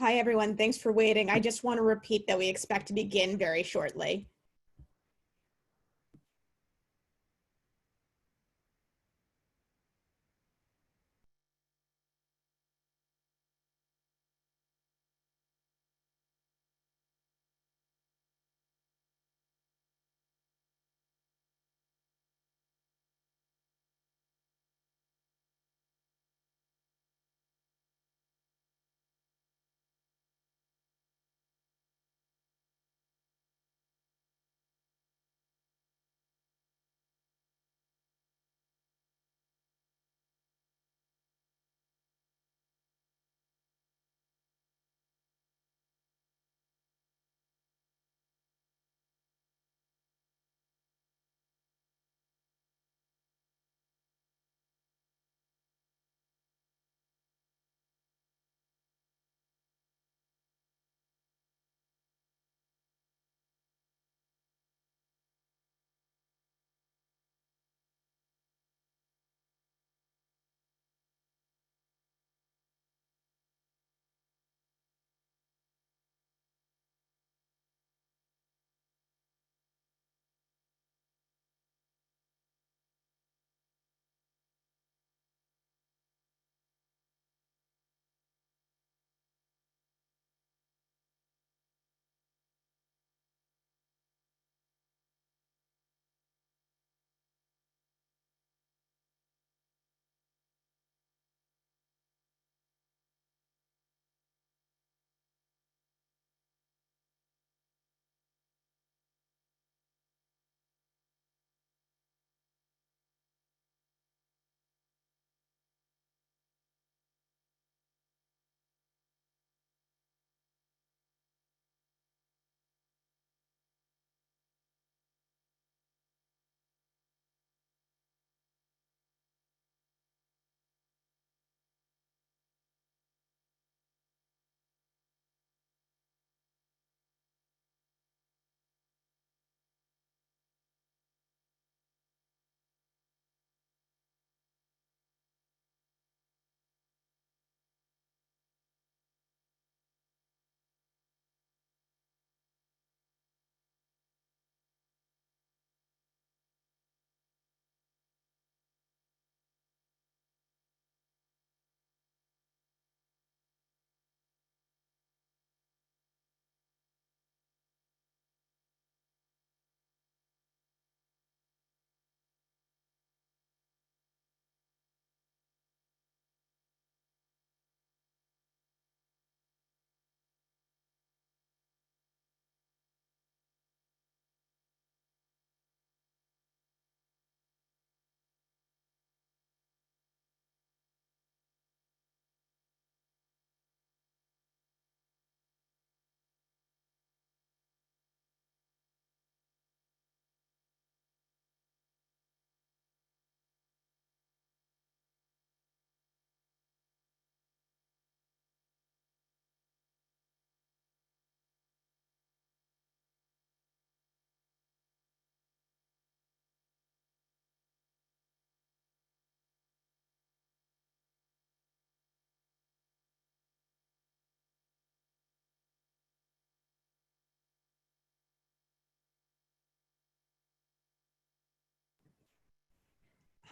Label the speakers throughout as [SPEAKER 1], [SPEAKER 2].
[SPEAKER 1] Hi, everyone. Thanks for waiting. I just want to repeat that we expect to begin very shortly.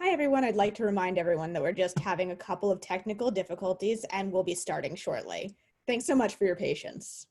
[SPEAKER 1] Hi, everyone. I'd like to remind everyone that we're just having a couple of technical difficulties and we'll be starting shortly. Thanks so much for your patience.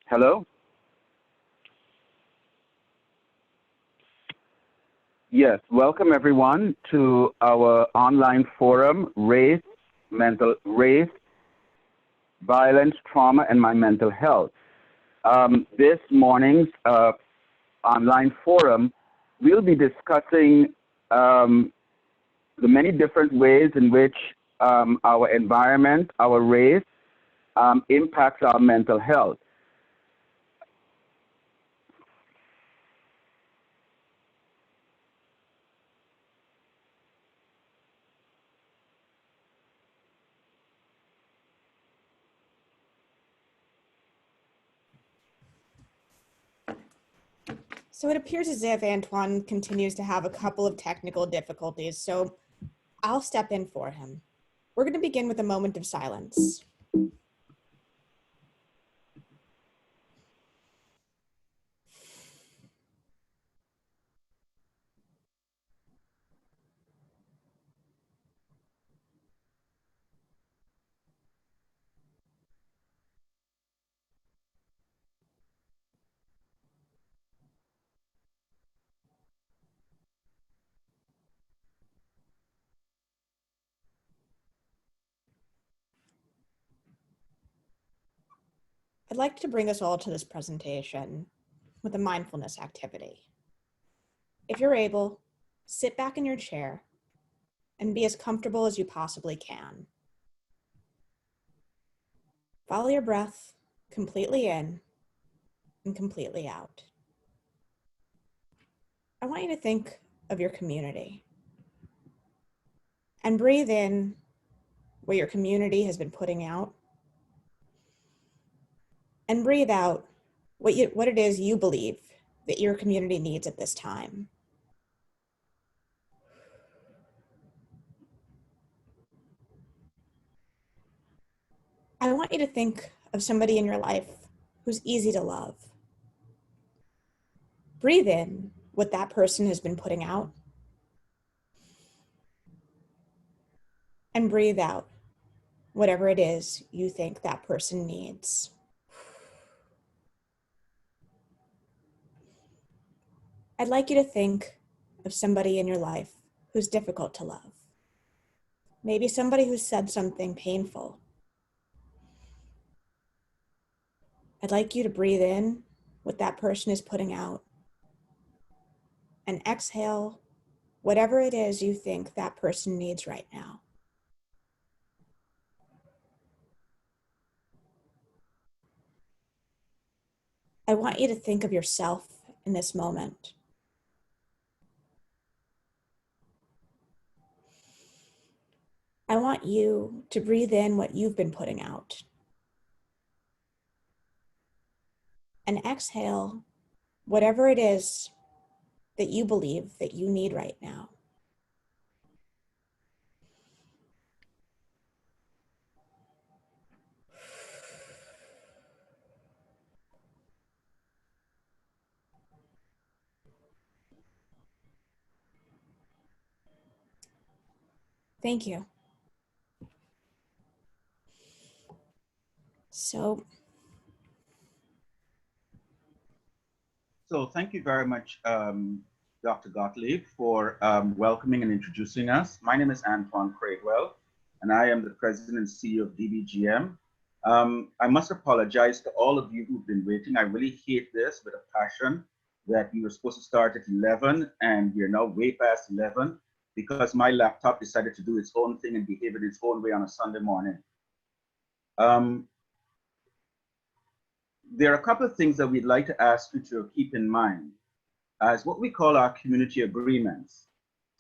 [SPEAKER 2] Hello? Yes, welcome everyone to our online forum, Race, Violence, Trauma, and My Mental Health. This morning's online forum, we'll be discussing the many different ways in which our environment, our race, impacts our mental health.
[SPEAKER 1] So it appears as if Antoine continues to have a couple of technical difficulties, so I'll step in for him. We're going to begin with a moment of silence. I'd like to bring us all to this presentation with a mindfulness activity. If you're able, sit back in your chair and be as comfortable as you possibly can. Follow your breath completely in and completely out. I want you to think of your community and breathe in what your community has been putting out, and breathe out what it is you believe that your community needs at this time. I want you to think of somebody in your life who's easy to love. Breathe in what that person has been putting out, and breathe out whatever it is you think that person needs. I'd like you to think of somebody in your life who's difficult to love. Maybe somebody who said something painful. I'd like you to breathe in what that person is putting out and exhale whatever it is you think that person needs right now. I want you to think of yourself in this moment. I want you to breathe in what you've been putting out and exhale whatever it is that you believe that you need right now. Thank you. So
[SPEAKER 3] thank you very much, Dr. Gottlieb, for welcoming and introducing us. My name is Antoine Craigwell, and I am the president and CEO of DBGM. I must apologize to all of you who've been waiting. I really hate this with a passion that we were supposed to start at 11 and we're now way past 11 because my laptop decided to do its own thing and behave in its own way on a Sunday morning. There are a couple of things that we'd like to ask you to keep in mind as what we call our community agreements.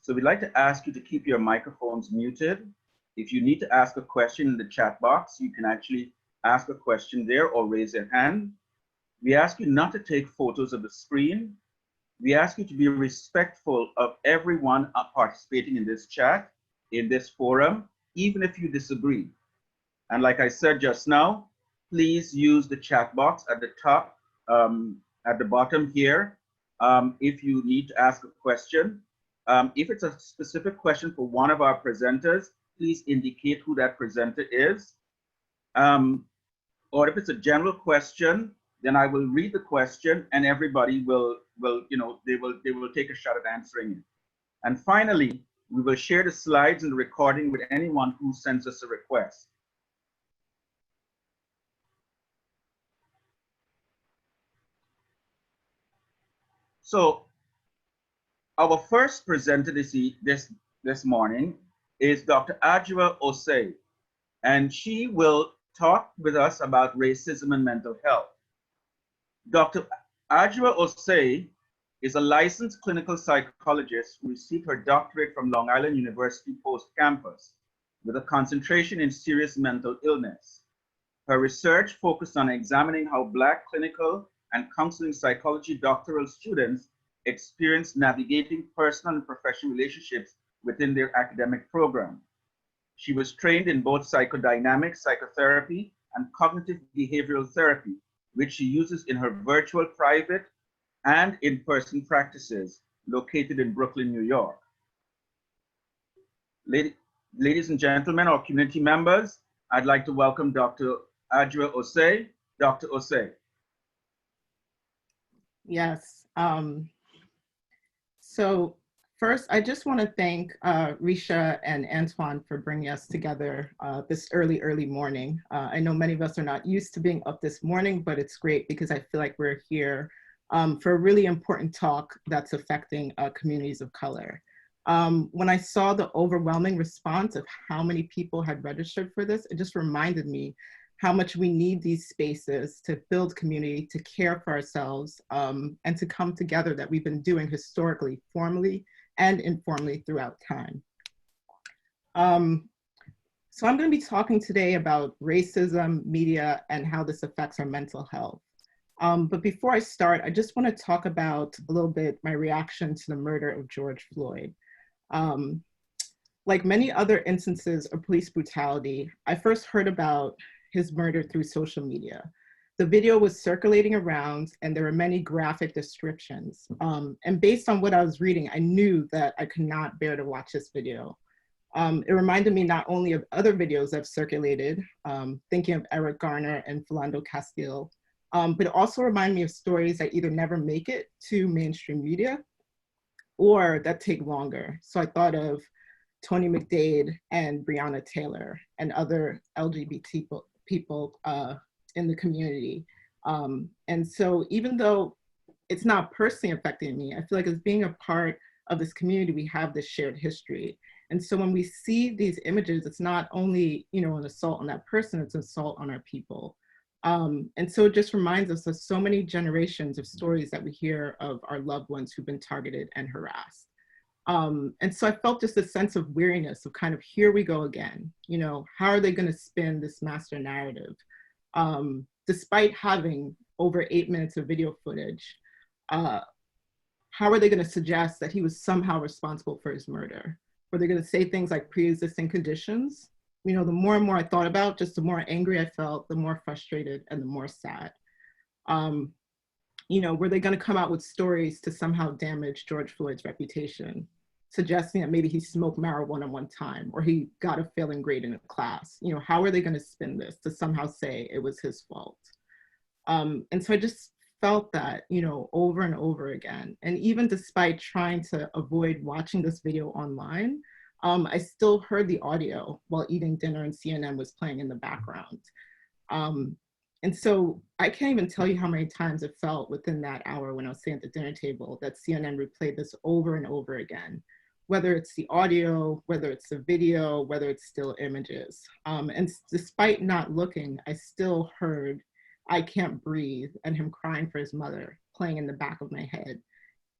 [SPEAKER 3] So we'd like to ask you to keep your microphones muted. If you need to ask a question in the chat box, you can actually ask a question there or raise your hand. We ask you not to take photos of the screen. We ask you to be respectful of everyone participating in this chat, in this forum, even if you disagree. And like I said just now, please use the chat box at the top, at the bottom here, if you need to ask a question. If it's a specific question for one of our presenters, please indicate who that presenter is. Or if it's a general question Then I will read the question, and everybody will they will take a shot at answering it. And finally, we will share the slides and the recording with anyone who sends us a request. So our first presenter this morning is Dr. Adjoa Osei, and she will talk with us about racism and mental health. Dr. Adjoa Osei is a licensed clinical psychologist who received her doctorate from Long Island University Post Campus with a concentration in serious mental illness. Her research focused on examining how Black clinical and counseling psychology doctoral students experience navigating personal and professional relationships within their academic program. She was trained in both psychodynamic psychotherapy and cognitive behavioral therapy, which she uses in her virtual private and in-person practices located in Brooklyn, New York. Ladies and gentlemen, our community members, I'd like to welcome Dr. Adjoa Osei. Dr. Osei.
[SPEAKER 4] Yes. So first, I just want to thank Risha and Antoine for bringing us together this early morning. I know many of us are not used to being up this morning, but it's great because I feel like we're here for a really important talk that's affecting communities of color. When I saw the overwhelming response of how many people had registered for this, it just reminded me how much we need these spaces to build community, to care for ourselves, and to come together that we've been doing historically, formally and informally throughout time. So I'm going to be talking today about racism, media, and how this affects our mental health. But before I start, I just want to talk about a little bit my reaction to the murder of George Floyd. Like many other instances of police brutality, I first heard about his murder through social media. The video was circulating around and there were many graphic descriptions. And based on what I was reading, I knew that I could not bear to watch this video. It reminded me not only of other videos that have circulated, thinking of Eric Garner and Philando Castile, but it also reminded me of stories that either never make it to mainstream media or that take longer. So I thought of Tony McDade and Breonna Taylor and other LGBT people in the community. And so even though it's not personally affecting me, I feel like as being a part of this community, we have this shared history. And so when we see these images, it's not only, an assault on that person, it's an assault on our people. And so it just reminds us of so many generations of stories that we hear of our loved ones who've been targeted and harassed. And so I felt just a sense of weariness of kind of, here we go again. How are they going to spin this master narrative? Despite having over 8 minutes of video footage, how are they going to suggest that he was somehow responsible for his murder? Were they going to say things like pre-existing conditions? The more and more I thought about, just the more angry I felt, the more frustrated and the more sad. Were they going to come out with stories to somehow damage George Floyd's reputation, suggesting that maybe he smoked marijuana one time or he got a failing grade in a class? How are they going to spin this to somehow say it was his fault? And so I just felt that, over and over again. And even despite trying to avoid watching this video online, I still heard the audio while eating dinner and CNN was playing in the background. And so I can't even tell you how many times it felt within that hour when I was sitting at the dinner table that CNN replayed this over and over again, whether it's the audio, whether it's the video, whether it's still images. And despite not looking, I still heard "I Can't Breathe" and him crying for his mother playing in the back of my head.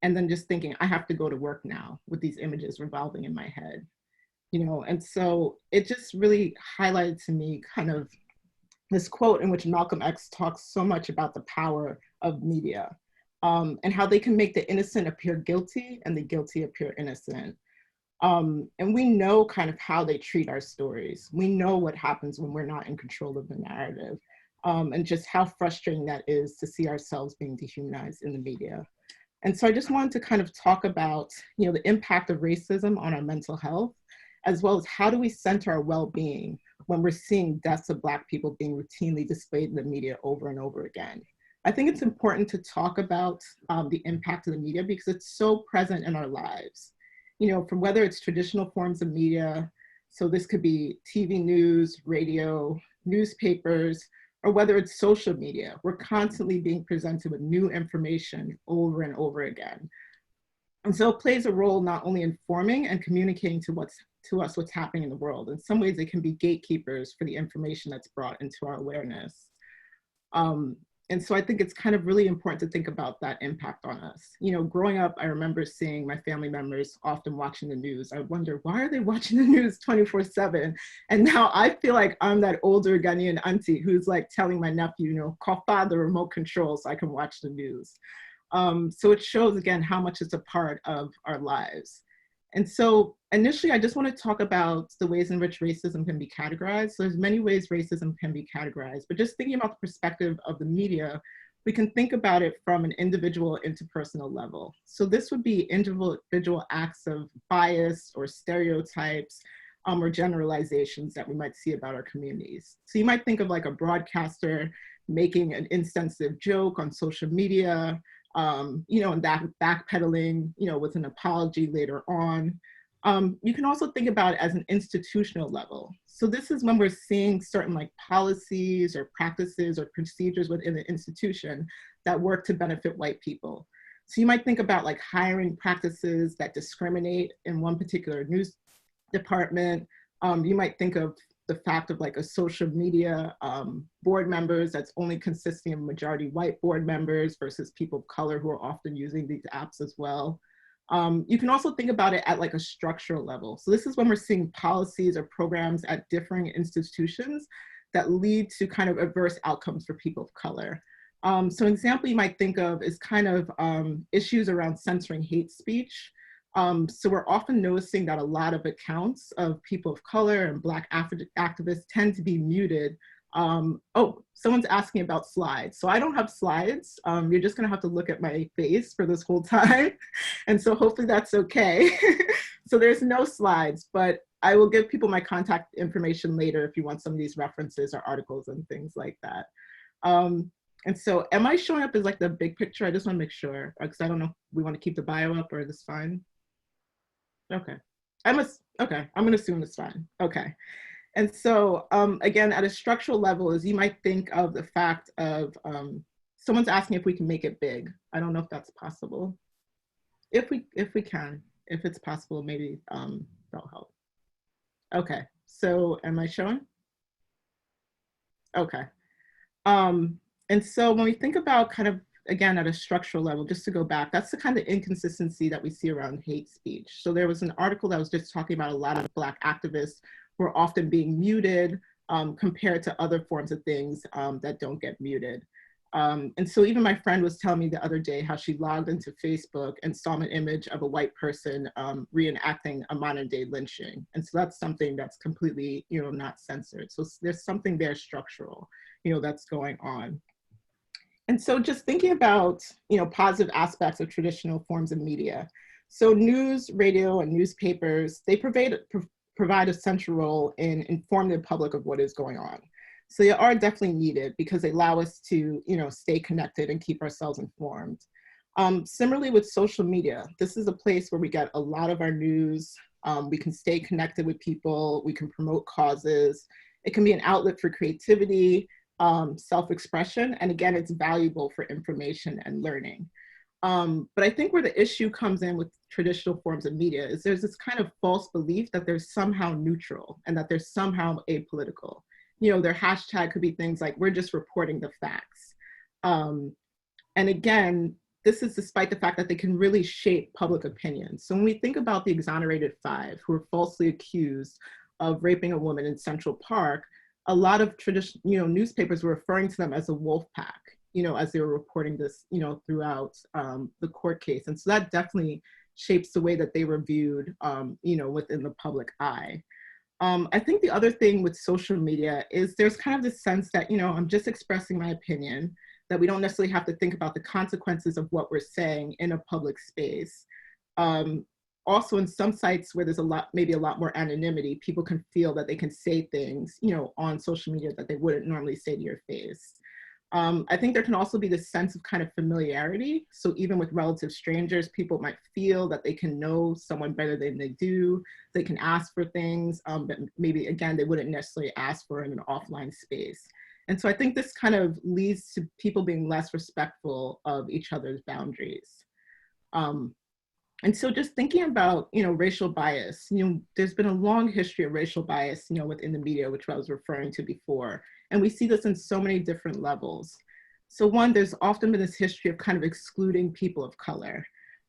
[SPEAKER 4] And then just thinking, I have to go to work now with these images revolving in my head. And so it just really highlighted to me kind of this quote in which Malcolm X talks so much about the power of media and how they can make the innocent appear guilty and the guilty appear innocent. And we know kind of how they treat our stories. We know what happens when we're not in control of the narrative, and just how frustrating that is to see ourselves being dehumanized in the media. And so I just wanted to kind of talk about, the impact of racism on our mental health, as well as how do we center our well-being when we're seeing deaths of Black people being routinely displayed in the media over and over again. I think it's important to talk about the impact of the media because it's so present in our lives. You know, from whether it's traditional forms of media, so this could be TV news, radio, newspapers, or whether it's social media, we're constantly being presented with new information over and over again. And so it plays a role not only in forming and communicating to us what's happening in the world. In some ways, they can be gatekeepers for the information that's brought into our awareness. And so I think it's kind of really important to think about that impact on us. You know, growing up, I remember seeing my family members often watching the news. I wonder, why are they watching the news 24/7? And now I feel like I'm that older Ghanaian auntie who's like telling my nephew, you know, call father remote control so I can watch the news. So it shows again how much it's a part of our lives. And so initially, I just want to talk about the ways in which racism can be categorized. So there's many ways racism can be categorized, but just thinking about the perspective of the media, we can think about it from an individual interpersonal level. So this would be individual acts of bias or stereotypes or generalizations that we might see about our communities. So you might think of like a broadcaster making an insensitive joke on social media, you know, and that backpedaling, you know, with an apology later on. You can also think about it as an institutional level. So this is when we're seeing certain like policies or practices or procedures within the institution that work to benefit white people. So you might think about like hiring practices that discriminate in one particular news department. You might think of the fact of like a social media board members that's only consisting of majority white board members versus people of color who are often using these apps as well. You can also think about it at like a structural level. So this is when we're seeing policies or programs at differing institutions that lead to kind of adverse outcomes for people of color. So an example you might think of is kind of issues around censoring hate speech. So we're often noticing that a lot of accounts of people of color and Black activists tend to be muted. Oh, someone's asking about slides. So I don't have slides. You're just gonna have to look at my face for this whole time. And so hopefully that's okay. So there's no slides, but I will give people my contact information later if you want some of these references or articles and things like that. And so am I showing up as like the big picture? I just wanna make sure, because I don't know if we wanna keep the bio up or is this fine? Okay, I'm gonna assume it's fine. Okay, and so again, at a structural level, is you might think of the fact of someone's asking if we can make it big. I don't know if that's possible. If we can, if it's possible, maybe that'll help. Okay, so am I showing? Okay, and so when we think about kind of again, at a structural level, just to go back, that's the kind of inconsistency that we see around hate speech. So there was an article that was just talking about a lot of Black activists who are often being muted compared to other forms of things that don't get muted. And so even my friend was telling me the other day how she logged into Facebook and saw an image of a white person reenacting a modern day lynching. And so that's something that's completely, you know, not censored. So there's something there structural, you know, that's going on. And so just thinking about, you know, positive aspects of traditional forms of media. So news, radio, and newspapers, they provide a central role in informing the public of what is going on. So they are definitely needed because they allow us to, you know, stay connected and keep ourselves informed. Similarly with social media, this is a place where we get a lot of our news. We can stay connected with people. We can promote causes. It can be an outlet for creativity, self-expression, and again, it's valuable for information and learning. But I think where the issue comes in with traditional forms of media is there's this kind of false belief that they're somehow neutral and that they're somehow apolitical. You know, their hashtag could be things like, we're just reporting the facts. And again, this is despite the fact that they can really shape public opinion. So when we think about the exonerated 5 who were falsely accused of raping a woman in Central Park, a lot of traditional, you know, newspapers were referring to them as a wolf pack, you know, as they were reporting this, you know, throughout the court case. And so that definitely shapes the way that they were viewed, you know, within the public eye. I think the other thing with social media is there's kind of this sense that, you know, I'm just expressing my opinion, that we don't necessarily have to think about the consequences of what we're saying in a public space. Also in some sites where there's maybe a lot more anonymity, people can feel that they can say things, you know, on social media that they wouldn't normally say to your face. I think there can also be this sense of kind of familiarity. So even with relative strangers, people might feel that they can know someone better than they do. They can ask for things, but maybe, again, they wouldn't necessarily ask for in an offline space. And so I think this kind of leads to people being less respectful of each other's boundaries. And so just thinking about, racial bias, there's been a long history of racial bias, within the media, which I was referring to before. And we see this in so many different levels. So one, there's often been this history of kind of excluding people of color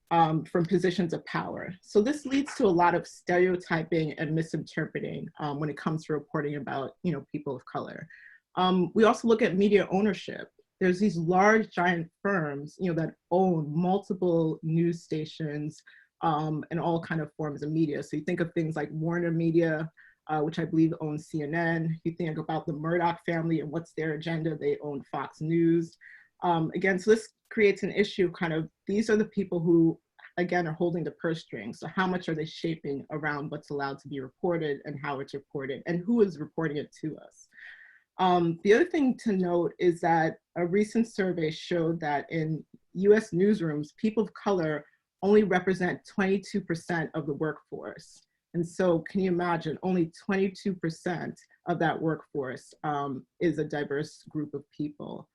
[SPEAKER 4] from positions of power. So this leads to a lot of stereotyping and misinterpreting when it comes to reporting about, people of color. We also look at media ownership. There's these large, giant firms, that own multiple news stations and all kind of forms of media. So you think of things like Warner Media, which I believe owns CNN. You think about the Murdoch family and what's their agenda. They own Fox News. Again, so this creates an issue kind of, these are the people who, again, are holding the purse strings. So how much are they shaping around what's allowed to be reported and how it's reported and who is reporting it to us? The other thing to note is that a recent survey showed that in US newsrooms, people of color only represent 22% of the workforce. And so can you imagine, only 22% of that workforce is a diverse group of people.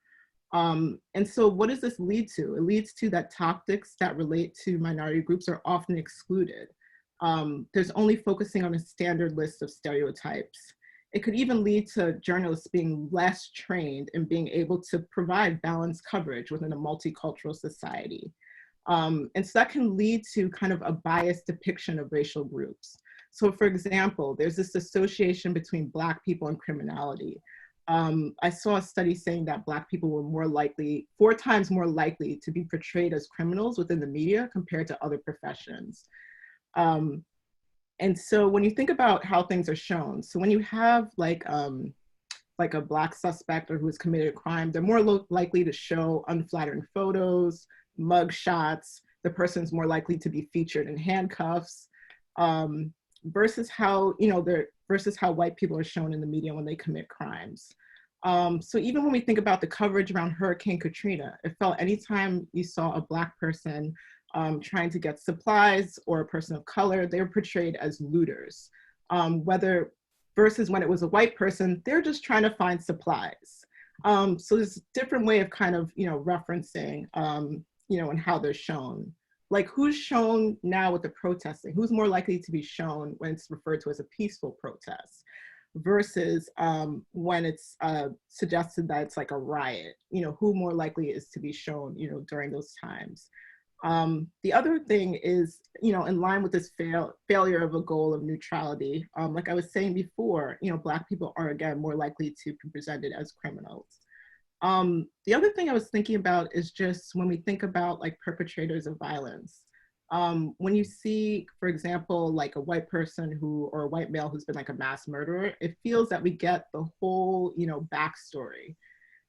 [SPEAKER 4] And so what does this lead to? It leads to that topics that relate to minority groups are often excluded. There's only focusing on a standard list of stereotypes. It could even lead to journalists being less trained in being able to provide balanced coverage within a multicultural society. And so that can lead to kind of a biased depiction of racial groups. So for example, there's this association between Black people and criminality. I saw a study saying that Black people were 4 times more likely to be portrayed as criminals within the media compared to other professions. And so when you think about how things are shown, so when you have like a Black suspect or who has committed a crime, they're more likely to show unflattering photos, mug shots. The person's more likely to be featured in handcuffs, versus how white people are shown in the media when they commit crimes. So even when we think about the coverage around Hurricane Katrina, it felt anytime you saw a Black person trying to get supplies or a person of color, they were portrayed as looters. Versus when it was a white person, they're just trying to find supplies. So there's a different way of kind of, referencing, and how they're shown. Like who's shown now with the protesting? Who's more likely to be shown when it's referred to as a peaceful protest versus when it's suggested that it's like a riot? Who more likely is to be shown, during those times? The other thing is, in line with this failure of a goal of neutrality, like I was saying before, Black people are, again, more likely to be presented as criminals. The other thing I was thinking about is just when we think about like perpetrators of violence, when you see, for example, like a white person or a white male who's been like a mass murderer, it feels that we get the whole, backstory.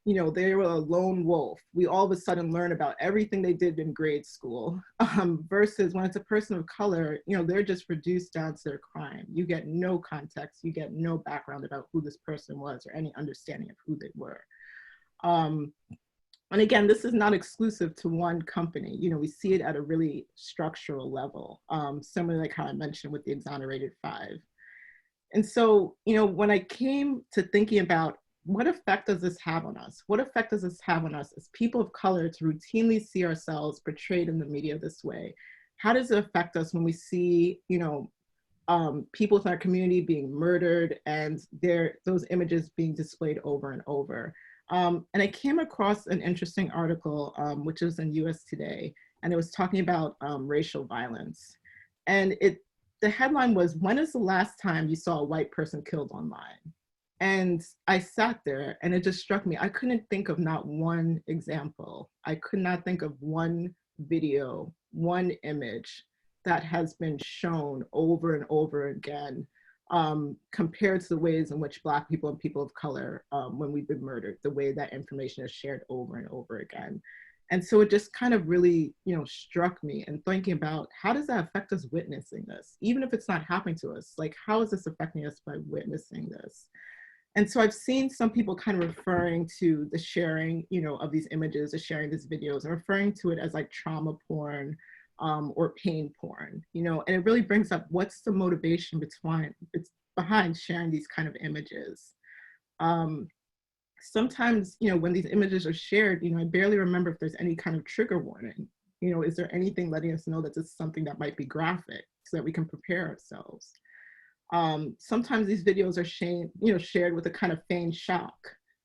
[SPEAKER 4] They were a lone wolf. We all of a sudden learn about everything they did in grade school, versus when it's a person of color, they're just reduced down to their crime. You get no context, you get no background about who this person was or any understanding of who they were. And again, this is not exclusive to one company. We see it at a really structural level, similar like how I mentioned with the Exonerated Five. And so, when I came to thinking about what effect does this have on us? What effect does this have on us as people of color to routinely see ourselves portrayed in the media this way? How does it affect us when we see, people in our community being murdered and those images being displayed over and over? And I came across an interesting article, which was in US Today, and it was talking about racial violence. And the headline was, "When is the last time you saw a white person killed online?" And I sat there and it just struck me. I couldn't think of not one example. I could not think of one video, one image that has been shown over and over again, compared to the ways in which Black people and people of color, when we've been murdered, the way that information is shared over and over again. And so it just kind of really, struck me and thinking about how does that affect us witnessing this? Even if it's not happening to us, like how is this affecting us by witnessing this? And so I've seen some people kind of referring to the sharing, of these images or sharing these videos and referring to it as like trauma porn or pain porn, and it really brings up what's the motivation behind sharing these kind of images. Sometimes, when these images are shared, I barely remember if there's any kind of trigger warning. Is there anything letting us know that this is something that might be graphic so that we can prepare ourselves? Sometimes these videos are shared with a kind of feigned shock.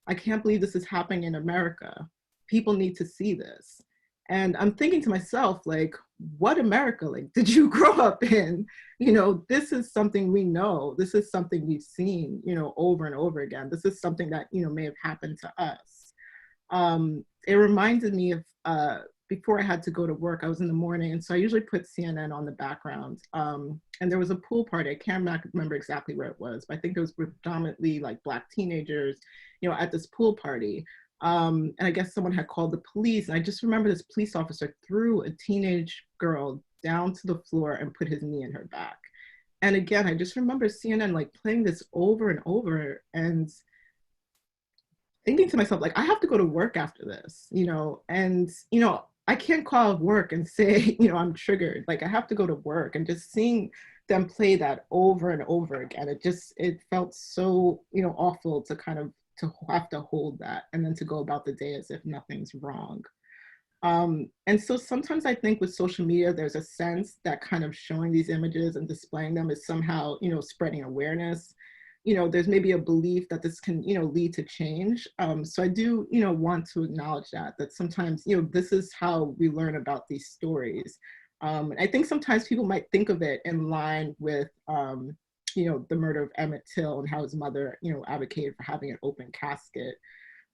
[SPEAKER 4] I can't believe this is happening in America. People need to see this. And I'm thinking to myself, like, what America, like, did you grow up in? This is something we know. This is something we've seen, over and over again. This is something that, may have happened to us. It reminded me of, before I had to go to work, I was in the morning, and so I usually put CNN on the background. And there was a pool party. I can't remember exactly where it was, but I think it was predominantly like Black teenagers, at this pool party. And I guess someone had called the police. And I just remember this police officer threw a teenage girl down to the floor and put his knee in her back. And again, I just remember CNN like playing this over and over and thinking to myself, like, I have to go to work after this, and, I can't call work and say, I'm triggered. Like, I have to go to work, and just seeing them play that over and over again, it felt so, awful to kind of to have to hold that and then to go about the day as if nothing's wrong. And so sometimes I think with social media, there's a sense that kind of showing these images and displaying them is somehow, spreading awareness. There's maybe a belief that this can, lead to change. So I do, want to acknowledge that sometimes, this is how we learn about these stories. And I think sometimes people might think of it in line with, the murder of Emmett Till and how his mother, advocated for having an open casket.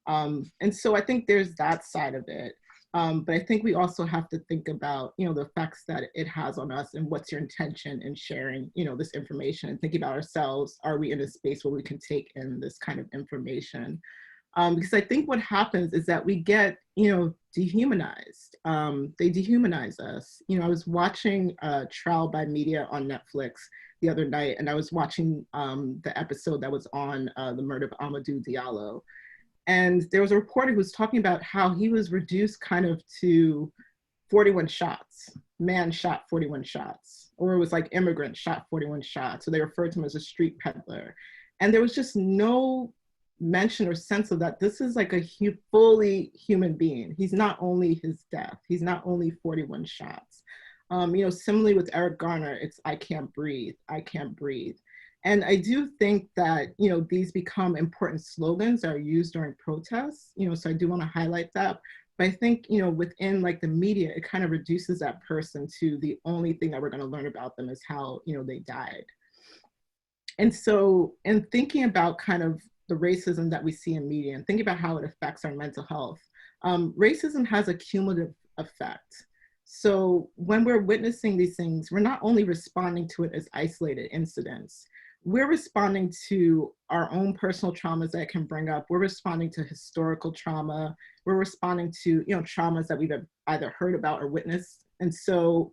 [SPEAKER 4] And so I think there's that side of it. But I think we also have to think about, the effects that it has on us and what's your intention in sharing, this information and thinking about ourselves. Are we in a space where we can take in this kind of information? Because I think what happens is that we get, dehumanized. They dehumanize us. I was watching Trial by Media on Netflix the other night, and I was watching the episode that was on the murder of Amadou Diallo. And there was a reporter who was talking about how he was reduced kind of to 41 shots. Man shot 41 shots. Or it was like immigrant shot 41 shots. So they referred to him as a street peddler. And there was just no mention or sense of that. This is like a fully human being. He's not only his death. He's not only 41 shots. Similarly with Eric Garner, it's I can't breathe. I can't breathe. And I do think that, these become important slogans that are used during protests, so I do want to highlight that. But I think, within like the media, it kind of reduces that person to the only thing that we're going to learn about them is how, they died. And so in thinking about kind of the racism that we see in media and thinking about how it affects our mental health, racism has a cumulative effect. So when we're witnessing these things, we're not only responding to it as isolated incidents, we're responding to our own personal traumas that it can bring up. We're responding to historical trauma. We're responding to, traumas that we've either heard about or witnessed. And so,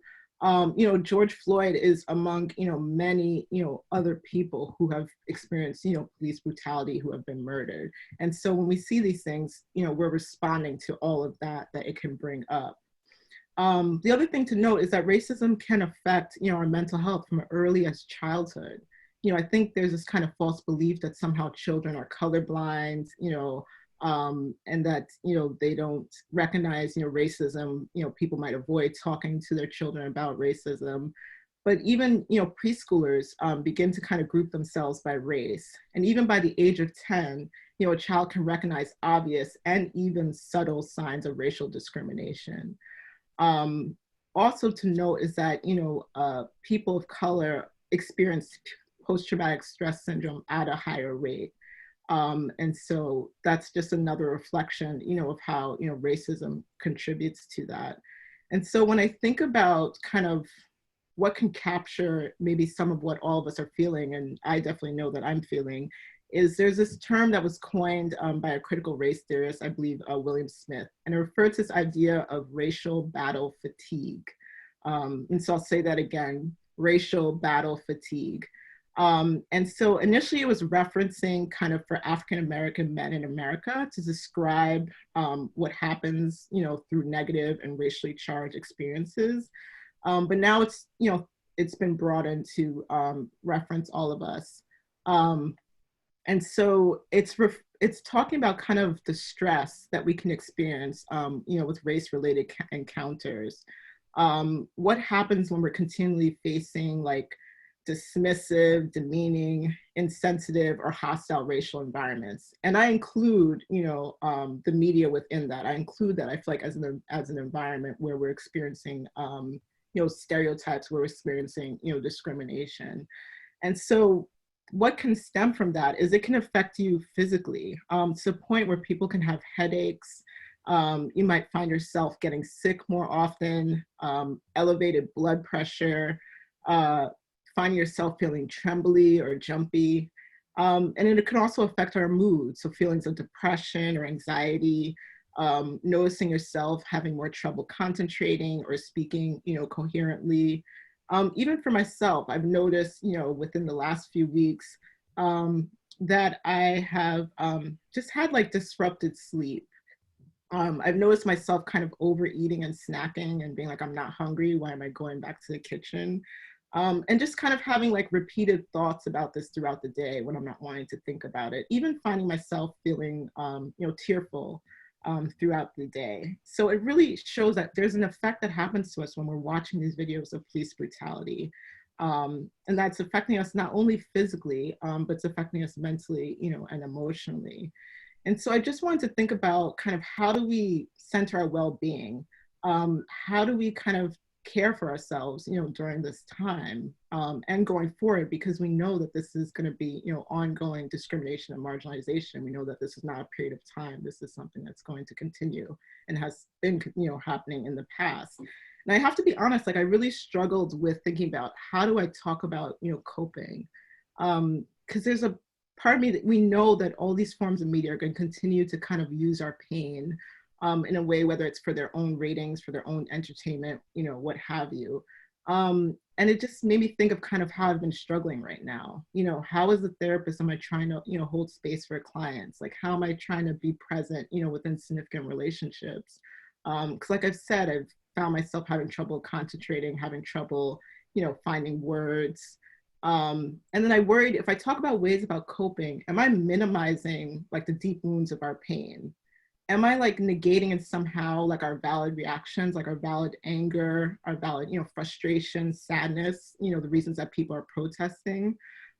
[SPEAKER 4] George Floyd is among, many, other people who have experienced, police brutality, who have been murdered. And so when we see these things, we're responding to all of that it can bring up. The other thing to note is that racism can affect, our mental health from early as childhood. I think there's this kind of false belief that somehow children are colorblind, and that, they don't recognize, racism, people might avoid talking to their children about racism. But even, preschoolers begin to kind of group themselves by race. And even by the age of 10, a child can recognize obvious and even subtle signs of racial discrimination. Also to note is that, people of color experience post-traumatic stress syndrome at a higher rate. And so that's just another reflection, of how, racism contributes to that. And so when I think about kind of what can capture maybe some of what all of us are feeling, and I definitely know that I'm feeling, is there's this term that was coined by a critical race theorist, I believe William Smith, and it referred to this idea of racial battle fatigue. And so I'll say that again, racial battle fatigue. And so initially it was referencing kind of for African-American men in America to describe what happens, through negative and racially charged experiences. But now it's, it's been broadened to reference all of us. And so it's talking about kind of the stress that we can experience, with race-related encounters. What happens when we're continually facing like dismissive, demeaning, insensitive, or hostile racial environments. And I include, the media within that. I include that, I feel like, as an environment where we're experiencing, stereotypes, where we're experiencing, discrimination. And so what can stem from that is it can affect you physically, to the point where people can have headaches. You might find yourself getting sick more often, elevated blood pressure, finding yourself feeling trembly or jumpy. And it can also affect our mood. So feelings of depression or anxiety, noticing yourself having more trouble concentrating or speaking, coherently. Even for myself, I've noticed, within the last few weeks, that I have just had like disrupted sleep. I've noticed myself kind of overeating and snacking and being like, I'm not hungry. Why am I going back to the kitchen? And just kind of having like repeated thoughts about this throughout the day when I'm not wanting to think about it, even finding myself feeling, tearful throughout the day. So it really shows that there's an effect that happens to us when we're watching these videos of police brutality. And that's affecting us not only physically, but it's affecting us mentally, and emotionally. And so I just wanted to think about kind of how do we center our well-being? How do we kind of care for ourselves, during this time, and going forward, because we know that this is going to be, ongoing discrimination and marginalization. We know that this is not a period of time. This is something that's going to continue and has been, happening in the past. And I have to be honest, like I really struggled with thinking about how do I talk about, coping? Because there's a part of me that we know that all these forms of media are going to continue to kind of use our pain in a way, whether it's for their own ratings, for their own entertainment, what have you. And it just made me think of kind of how I've been struggling right now. How as a therapist am I trying to, hold space for clients? Like, how am I trying to be present, within significant relationships? Because like I've said, I've found myself having trouble concentrating, having trouble, finding words. And then I worried if I talk about ways about coping, am I minimizing like the deep wounds of our pain? Am I like negating and somehow like our valid reactions, like our valid anger, our valid, frustration, sadness, the reasons that people are protesting?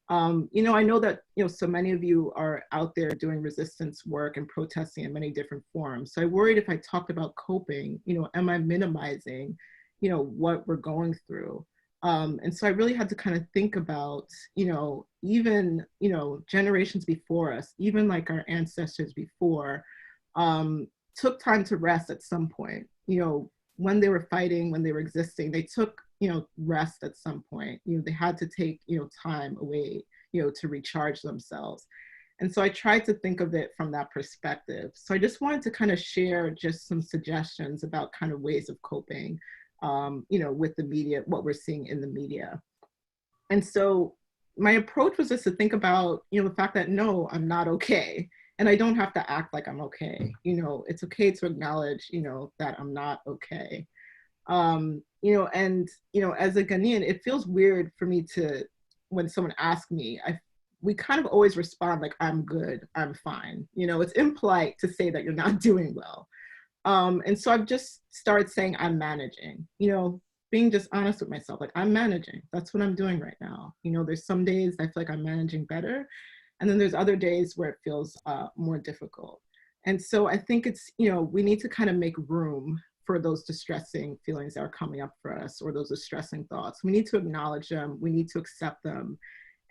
[SPEAKER 4] I know that, so many of you are out there doing resistance work and protesting in many different forms. So I worried if I talked about coping, am I minimizing, what we're going through? And so I really had to kind of think about, even, generations before us, even like our ancestors before, took time to rest at some point. When they were fighting, when they were existing, they took, rest at some point. They had to take, time away, to recharge themselves. And so I tried to think of it from that perspective. So I just wanted to kind of share just some suggestions about kind of ways of coping, with the media, what we're seeing in the media. And so my approach was just to think about, the fact that no, I'm not okay. And I don't have to act like I'm okay. It's okay to acknowledge, that I'm not okay. And, as a Ghanaian, it feels weird for me to, when someone asks me, we kind of always respond like, I'm good, I'm fine. It's impolite to say that you're not doing well. And so I've just started saying I'm managing, being just honest with myself, like I'm managing, that's what I'm doing right now. There's some days I feel like I'm managing better. And then there's other days where it feels more difficult. And so I think it's, we need to kind of make room for those distressing feelings that are coming up for us, or those distressing thoughts. We need to acknowledge them. We need to accept them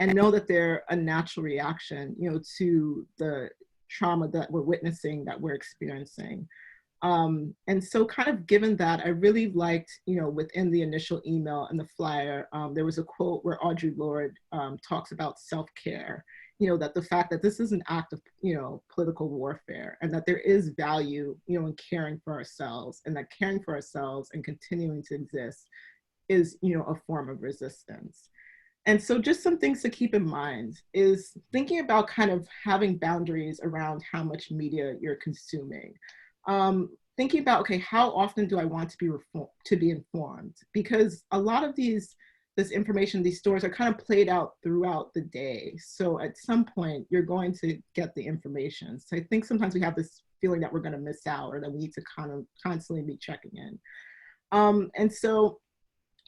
[SPEAKER 4] and know that they're a natural reaction, to the trauma that we're witnessing, that we're experiencing. And so kind of given that, I really liked, within the initial email and the flyer, there was a quote where Audre Lorde talks about self-care. That the fact that this is an act of, political warfare, and that there is value, in caring for ourselves, and that caring for ourselves and continuing to exist is, a form of resistance. And so just some things to keep in mind is thinking about kind of having boundaries around how much media you're consuming. Thinking about, okay, how often do I want to be informed? Because a lot of this information, these stories are kind of played out throughout the day. So at some point, you're going to get the information. So I think sometimes we have this feeling that we're going to miss out or that we need to kind of constantly be checking in. And so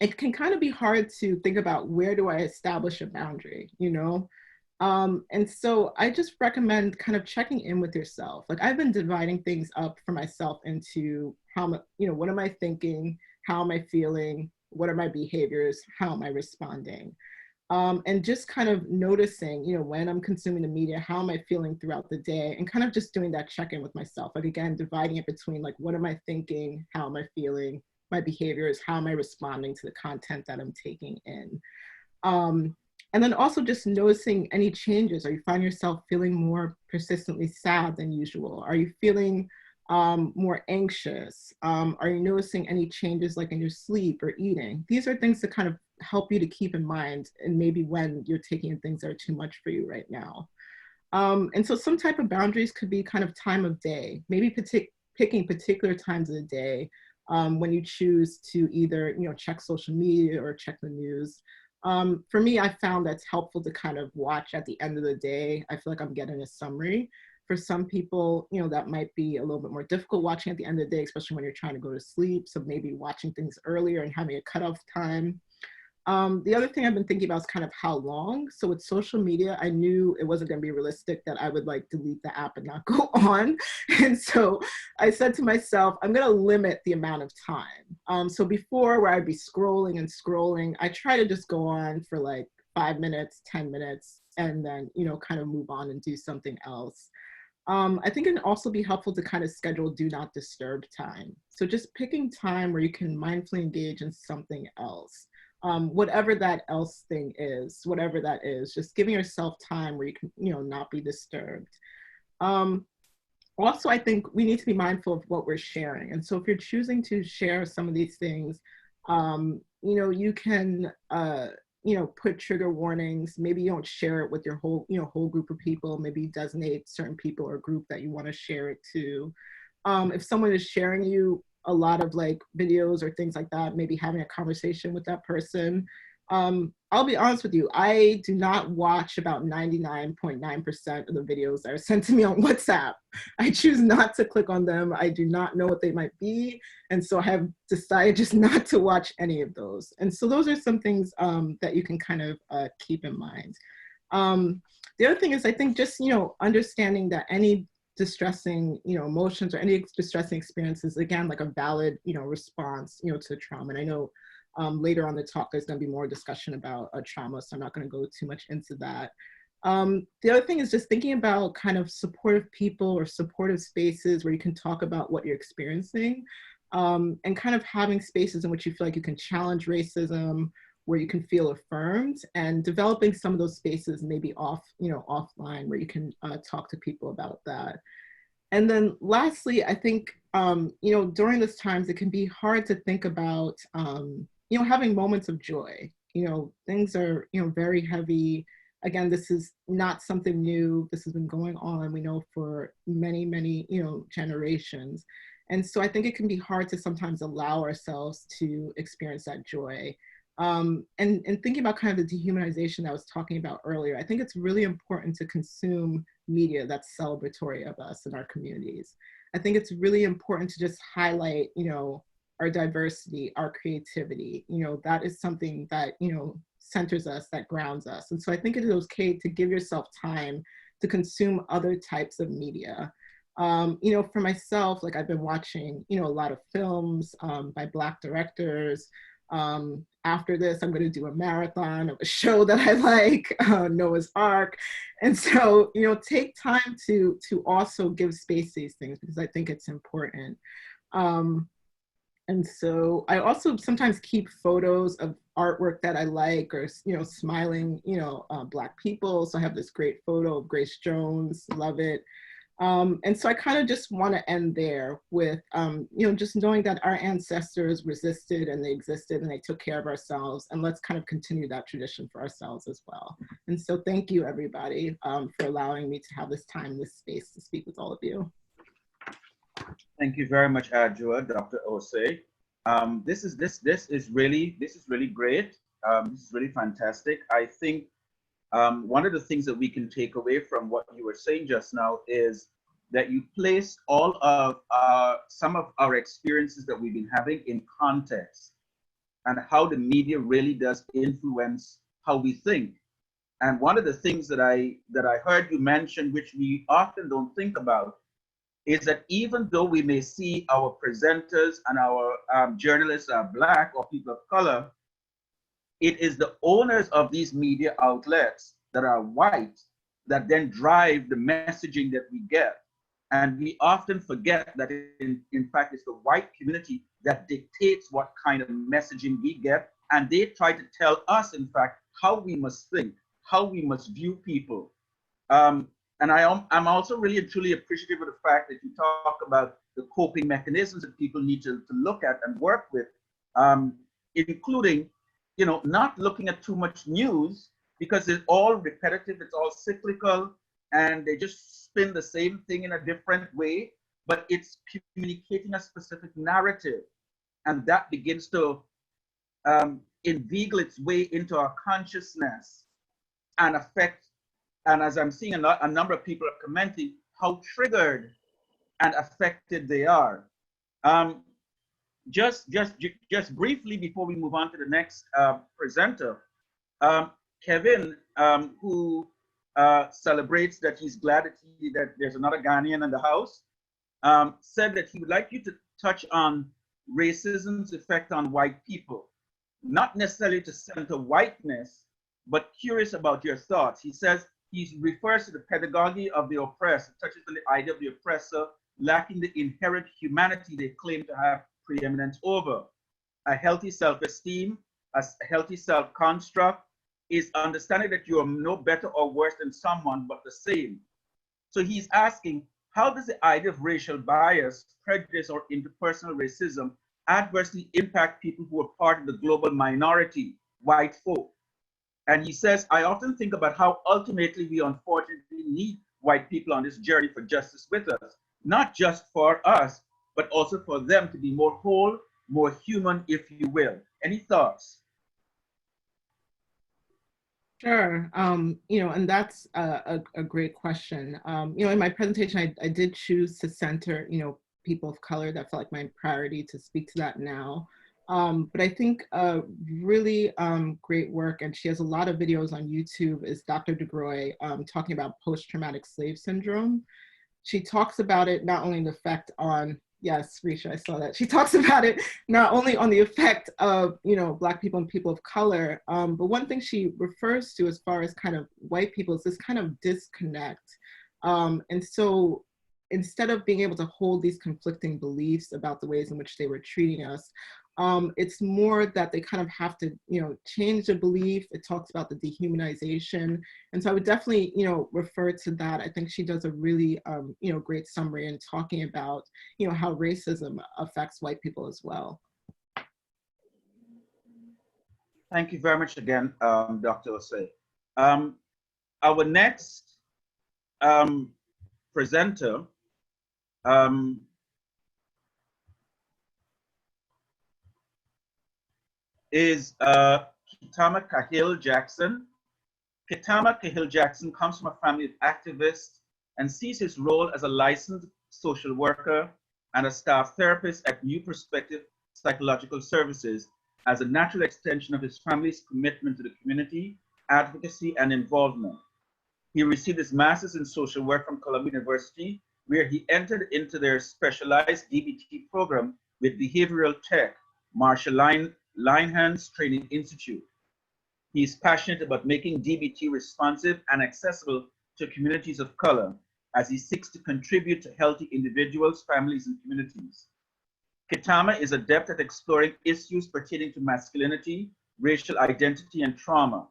[SPEAKER 4] it can kind of be hard to think about where do I establish a boundary, you know? And so I just recommend kind of checking in with yourself. Like I've been dividing things up for myself into what am I thinking? How am I feeling? What are my behaviors? How am I responding? And just kind of noticing, when I'm consuming the media, how am I feeling throughout the day? And kind of just doing that check-in with myself. Like again, dividing it between like, what am I thinking? How am I feeling? My behaviors, how am I responding to the content that I'm taking in? And then also just noticing any changes. Are you finding yourself feeling more persistently sad than usual? Are you feeling more anxious? Are you noticing any changes like in your sleep or eating? These are things to kind of help you to keep in mind and maybe when you're taking in things that are too much for you right now. And so some type of boundaries could be kind of time of day, maybe picking particular times of the day when you choose to either check social media or check the news. For me, I found that's helpful to kind of watch at the end of the day. I feel like I'm getting a summary. For some people, that might be a little bit more difficult watching at the end of the day, especially when you're trying to go to sleep. So maybe watching things earlier and having a cutoff time. The other thing I've been thinking about is kind of how long. So with social media, I knew it wasn't going to be realistic that I would like delete the app and not go on. And so I said to myself, I'm going to limit the amount of time. So before where I'd be scrolling and scrolling, I try to just go on for like 5 minutes, 10 minutes, and then, kind of move on and do something else. I think it can also be helpful to kind of schedule do not disturb time. So just picking time where you can mindfully engage in something else. Whatever that else thing is, whatever that is, just giving yourself time where you can, not be disturbed. Also, I think we need to be mindful of what we're sharing. And so if you're choosing to share some of these things, you can, put trigger warnings. Maybe you don't share it with your whole group of people. Maybe designate certain people or group that you want to share it to. If someone is sharing you a lot of like videos or things like that, maybe having a conversation with that person. I'll be honest with you, I do not watch about 99.9% of the videos that are sent to me on WhatsApp. I choose not to click on them. I do not know what they might be. And so I have decided just not to watch any of those. And so those are some things that you can kind of keep in mind. The other thing is, I think just, understanding that any distressing, emotions or any distressing experiences, again, like a valid, response, to trauma. And I know later on the talk, there's going to be more discussion about trauma, so I'm not going to go too much into that. The other thing is just thinking about kind of supportive people or supportive spaces where you can talk about what you're experiencing, and kind of having spaces in which you feel like you can challenge racism, where you can feel affirmed, and developing some of those spaces maybe offline where you can talk to people about that. And then lastly, I think, during these times, it can be hard to think about, having moments of joy. Things are, very heavy. Again, this is not something new. This has been going on, we know, for many, many, generations. And so I think it can be hard to sometimes allow ourselves to experience that joy. And thinking about kind of the dehumanization that I was talking about earlier, I think it's really important to consume media that's celebratory of us in our communities. I think it's really important to just highlight, our diversity, our creativity. That is something that, centers us, that grounds us. And so I think it is okay to give yourself time to consume other types of media. For myself, like I've been watching, a lot of films by Black directors. After this, I'm going to do a marathon of a show that I like, Noah's Ark. And so, take time to also give space to these things, because I think it's important. And so I also sometimes keep photos of artwork that I like, or, smiling, Black people. So I have this great photo of Grace Jones, love it. And so I kind of just want to end there with, you know, just knowing that our ancestors resisted and they existed and they took care of ourselves, and let's kind of continue that tradition for ourselves as well. And so thank you, everybody, for allowing me to have this time, this space to speak with all of you.
[SPEAKER 3] Thank you very much, Adjoa, Dr. Osei. This is really great. This is really fantastic. I think one of the things that we can take away from what you were saying just now is that you placed all of some of our experiences that we've been having in context, and how the media really does influence how we think. And one of the things that I heard you mention, which we often don't think about, is that even though we may see our presenters and our journalists are Black or people of color, it is the owners of these media outlets that are white that then drive the messaging that we get. And we often forget that in fact, it's the white community that dictates what kind of messaging we get. And they try to tell us, in fact, how we must think, how we must view people. And I'm also really and truly appreciative of the fact that you talk about the coping mechanisms that people need to look at and work with, including, you know, not looking at too much news, because it's all repetitive, it's all cyclical, and they just spin the same thing in a different way, but it's communicating a specific narrative. And that begins to inveigle its way into our consciousness and affect, and as I'm seeing a number of people are commenting, how triggered and affected they are. Just briefly before we move on to the next presenter, Kevin, who celebrates that he's glad that there's another Ghanaian in the house, said that he would like you to touch on racism's effect on white people, not necessarily to center whiteness, but curious about your thoughts. He says he refers to the pedagogy of the oppressed, touches on the idea of the oppressor lacking the inherent humanity they claim to have preeminence over. A healthy self-esteem, a healthy self-construct is understanding that you are no better or worse than someone, but the same. So he's asking, how does the idea of racial bias, prejudice, or interpersonal racism adversely impact people who are part of the global minority, white folk? And he says, I often think about how ultimately we unfortunately need white people on this journey for justice with us, not just for us, but also for them to be more whole, more human, if you will. Any thoughts?
[SPEAKER 4] Sure. You know, and that's a great question. You know, in my presentation, I did choose to center, you know, people of color. That felt like my priority to speak to that now. But I think really great work, and she has a lot of videos on YouTube, is Dr. DeGroy talking about post-traumatic slave syndrome. She talks about it not only the effect on, yes, Risha, I saw that. She talks about it not only on the effect of, you know, Black people and people of color, but one thing she refers to as far as kind of white people is this kind of disconnect. And so instead of being able to hold these conflicting beliefs about the ways in which they were treating us, it's more that they kind of have to, you know, change the belief. It talks about the dehumanization. And so I would definitely, you know, refer to that. I think she does a really, you know, great summary in talking about, you know, how racism affects white people as well.
[SPEAKER 3] Thank you very much again, Dr. Osei. Our next presenter is Kitama Cahill Jackson. Kitama Cahill Jackson comes from a family of activists and sees his role as a licensed social worker and a staff therapist at New Perspective Psychological Services as a natural extension of his family's commitment to the community, advocacy, and involvement. He received his master's in social work from Columbia University, where he entered into their specialized DBT program with behavioral tech, Marshall Linehan's Training Institute. He is passionate about making DBT responsive and accessible to communities of color as he seeks to contribute to healthy individuals, families, and communities. Kitama is adept at exploring issues pertaining to masculinity, racial identity, and trauma.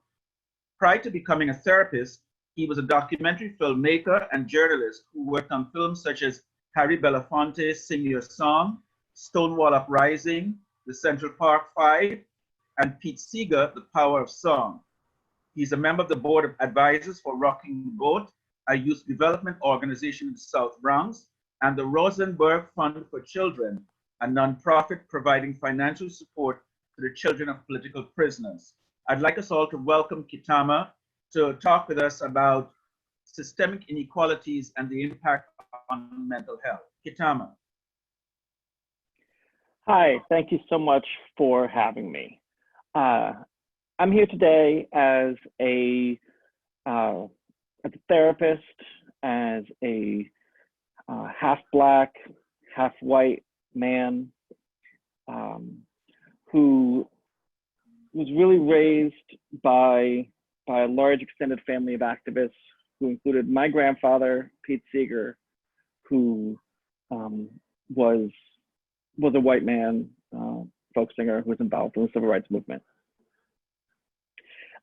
[SPEAKER 3] Prior to becoming a therapist, He was a documentary filmmaker and journalist who worked on films such as Harry Belafonte's Sing Your Song, Stonewall Uprising, The Central Park Five, and Pete Seeger, The Power of Song. He's a member of the board of advisors for Rocking the Boat, a youth development organization in the South Bronx, and the Rosenberg Fund for Children, a nonprofit providing financial support to the children of political prisoners. I'd like us all to welcome Kitama to talk with us about systemic inequalities and the impact on mental health. Kitama.
[SPEAKER 5] Hi, thank you so much for having me. I'm here today as a therapist, as a half Black, half white man who was really raised by a large extended family of activists who included my grandfather, Pete Seeger, who was a white man, folk singer who was involved in the civil rights movement.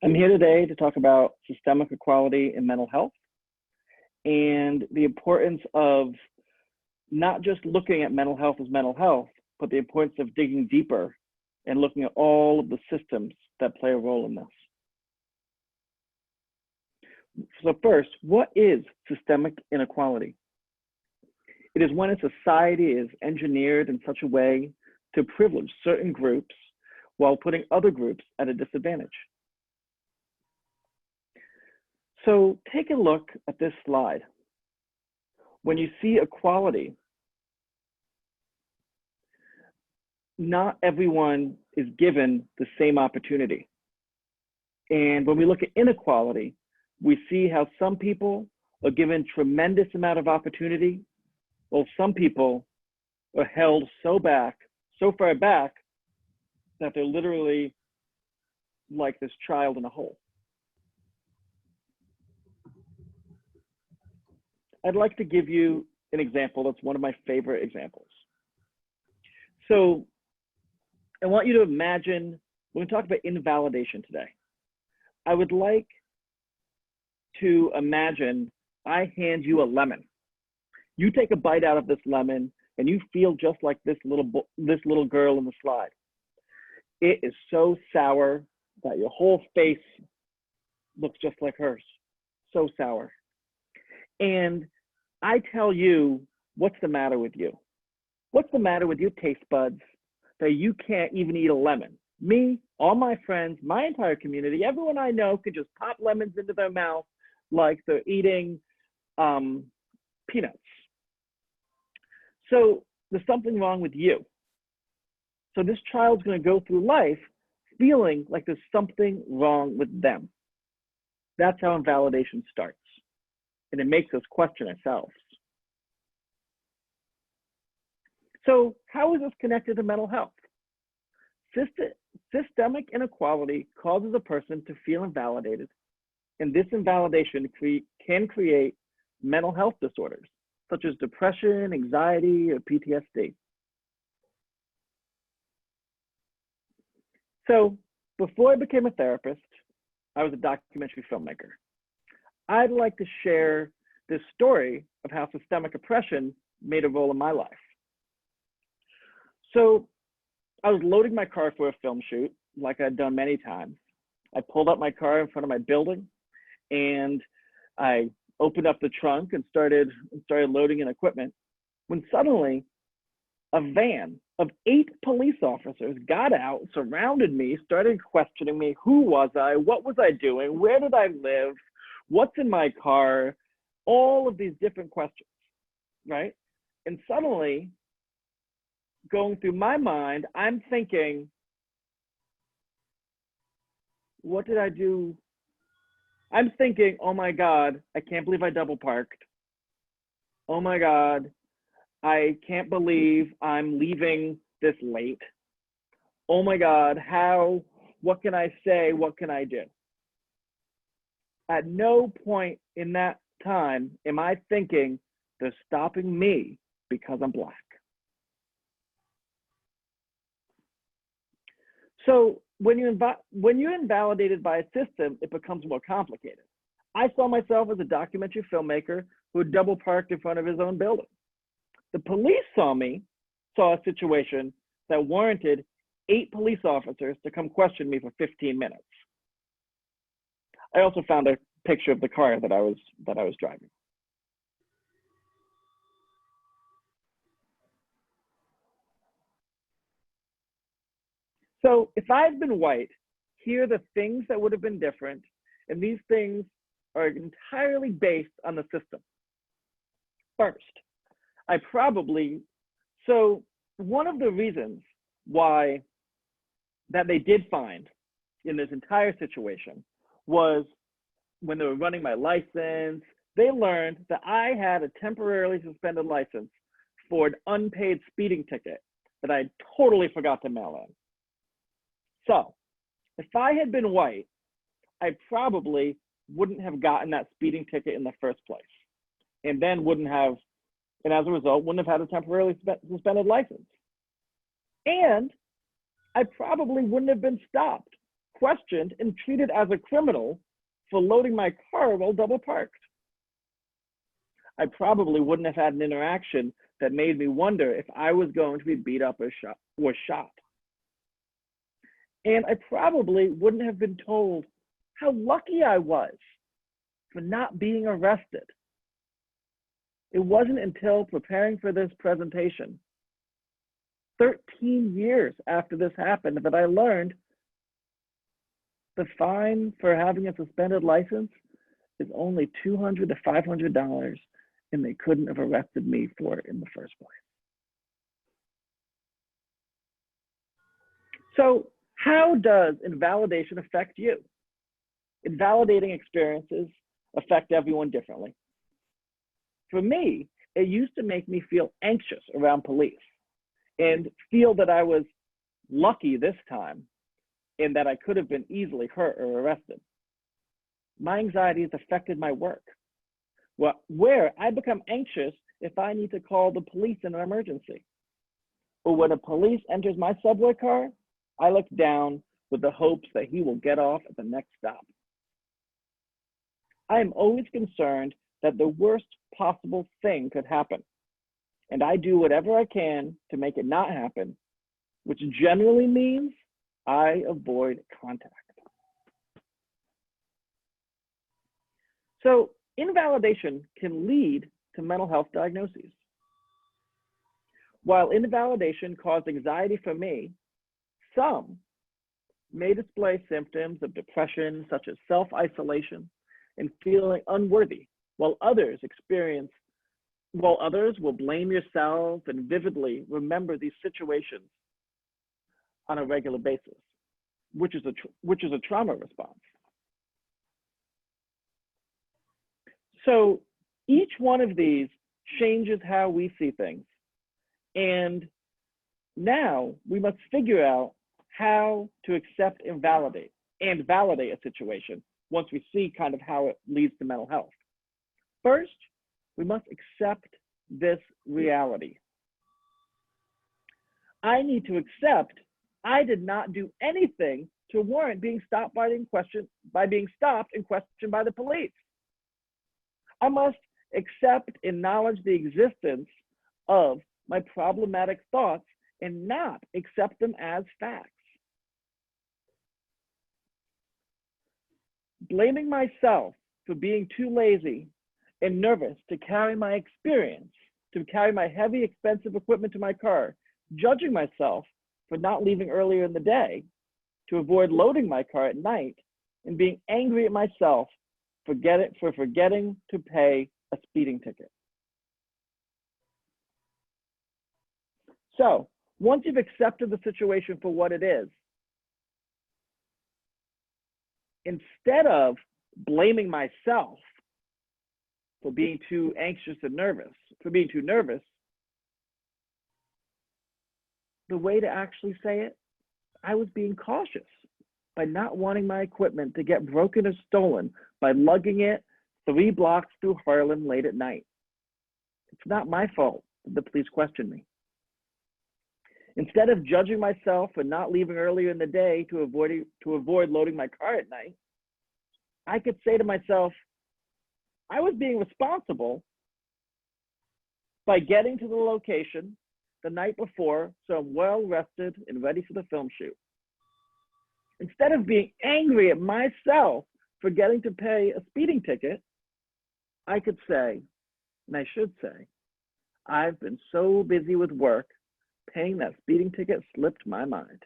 [SPEAKER 5] I'm here today to talk about systemic equality in mental health and the importance of not just looking at mental health as mental health, but the importance of digging deeper and looking at all of the systems that play a role in this. So first, what is systemic inequality? It is when a society is engineered in such a way to privilege certain groups while putting other groups at a disadvantage. So take a look at this slide. When you see equality, not everyone is given the same opportunity. And when we look at inequality, we see how some people are given tremendous amount of opportunity, while some people are held so far back, that they're literally like this child in a hole. I'd like to give you an example that's one of my favorite examples. So I want you to imagine, we're going to talk about invalidation today. I would like to imagine I hand you a lemon. You take a bite out of this lemon and you feel just like this little girl in the slide. It is so sour that your whole face looks just like hers. So sour. And I tell you, what's the matter with you? What's the matter with your taste buds that you can't even eat a lemon? Me, all my friends, my entire community, everyone I know could just pop lemons into their mouth like they're eating peanuts. So there's something wrong with you. So this child's going to go through life feeling like there's something wrong with them. That's how invalidation starts. And it makes us question ourselves. So how is this connected to mental health? Systemic inequality causes a person to feel invalidated, and this invalidation can create mental health disorders, such as depression, anxiety, or PTSD. So before I became a therapist, I was a documentary filmmaker. I'd like to share this story of how systemic oppression made a role in my life. So I was loading my car for a film shoot, like I'd done many times. I pulled up my car in front of my building, and I opened up the trunk and started loading in equipment, when suddenly a van of 8 police officers got out, surrounded me, started questioning me. Who was I? What was I doing? Where did I live? What's in my car? All of these different questions, right? And suddenly, going through my mind, I'm thinking, what did I do? I'm thinking, oh my God, I can't believe I double parked. Oh my God, I can't believe I'm leaving this late. Oh my God, what can I say? What can I do? At no point in that time am I thinking they're stopping me because I'm Black. So when you're invalidated by a system, it becomes more complicated. I saw myself as a documentary filmmaker who had double parked in front of his own building. The police saw a situation that warranted 8 police officers to come question me for 15 minutes. I also found a picture of the car that I was driving. So if I'd been white, here are the things that would have been different, and these things are entirely based on the system. First, so one of the reasons why that they did find in this entire situation was when they were running my license, they learned that I had a temporarily suspended license for an unpaid speeding ticket that I totally forgot to mail in. So if I had been white, I probably wouldn't have gotten that speeding ticket in the first place, and then and as a result, wouldn't have had a temporarily suspended license. And I probably wouldn't have been stopped, questioned, and treated as a criminal for loading my car while double parked. I probably wouldn't have had an interaction that made me wonder if I was going to be beat up or shot. And I probably wouldn't have been told how lucky I was for not being arrested. It wasn't until preparing for this presentation, 13 years after this happened, that I learned the fine for having a suspended license is only $200 to $500, and they couldn't have arrested me for it in the first place. So how does invalidation affect you? Invalidating experiences affect everyone differently. For me, it used to make me feel anxious around police and feel that I was lucky this time and that I could have been easily hurt or arrested. My anxiety has affected my work, where I become anxious if I need to call the police in an emergency. Or when a police enters my subway car, I look down with the hopes that he will get off at the next stop. I am always concerned that the worst possible thing could happen, and I do whatever I can to make it not happen, which generally means I avoid contact. So invalidation can lead to mental health diagnoses. While invalidation caused anxiety for me, some may display symptoms of depression, such as self-isolation and feeling unworthy, while others will blame yourself and vividly remember these situations on a regular basis, which is a trauma response. So each one of these changes how we see things. And now we must figure out how to accept and validate a situation once we see kind of how it leads to mental health. First, we must accept this reality. I need to accept I did not do anything to warrant being stopped by being stopped and questioned by the police. I must accept and acknowledge the existence of my problematic thoughts and not accept them as facts. Blaming myself for being too lazy and nervous to carry my experience, to carry my heavy, expensive equipment to my car, judging myself for not leaving earlier in the day, to avoid loading my car at night, and being angry at myself for forgetting to pay a speeding ticket. So once you've accepted the situation for what it is, instead of blaming myself for being too anxious and nervous, the way to actually say it, I was being cautious by not wanting my equipment to get broken or stolen by lugging it 3 blocks through Harlem late at night. It's not my fault that the police questioned me. Instead of judging myself for not leaving earlier in the day to avoid loading my car at night, I could say to myself, I was being responsible by getting to the location the night before, so I'm well rested and ready for the film shoot. Instead of being angry at myself for getting to pay a speeding ticket, I could say, and I should say, I've been so busy with work, paying that speeding ticket slipped my mind.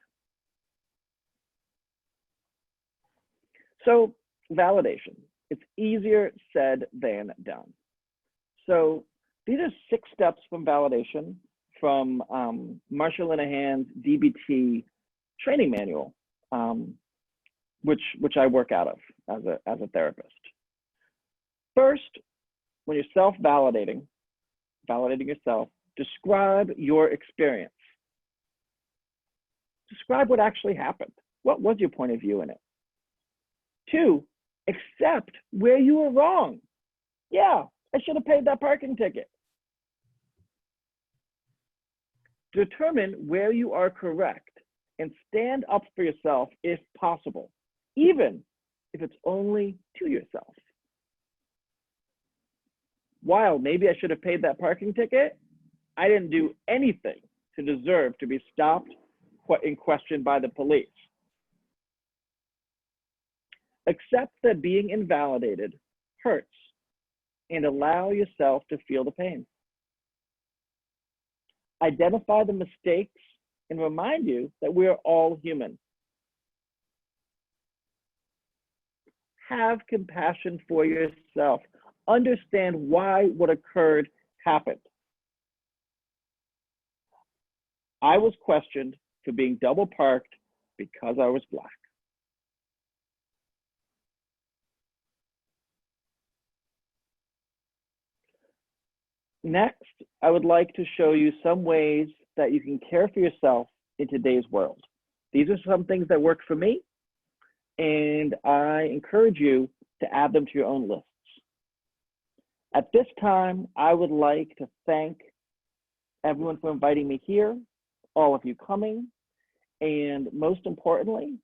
[SPEAKER 5] So, validation. It's easier said than done. So, these are 6 steps from validation from Marsha Linehan's DBT training manual, which I work out of as a therapist. First, when you're self-validating, validating yourself, describe your experience. Describe what actually happened. What was your point of view in it? 2, accept where you were wrong. Yeah, I should have paid that parking ticket. Determine where you are correct and stand up for yourself if possible, even if it's only to yourself. While maybe I should have paid that parking ticket, I didn't do anything to deserve to be stopped and questioned by the police. Accept that being invalidated hurts and allow yourself to feel the pain. Identify the mistakes and remind you that we are all human. Have compassion for yourself. Understand why what occurred happened. I was questioned for being double parked because I was Black. Next, I would like to show you some ways that you can care for yourself in today's world. These are some things that work for me, and I encourage you to add them to your own lists. At this time, I would like to thank everyone for inviting me here, all of you coming, and most importantly,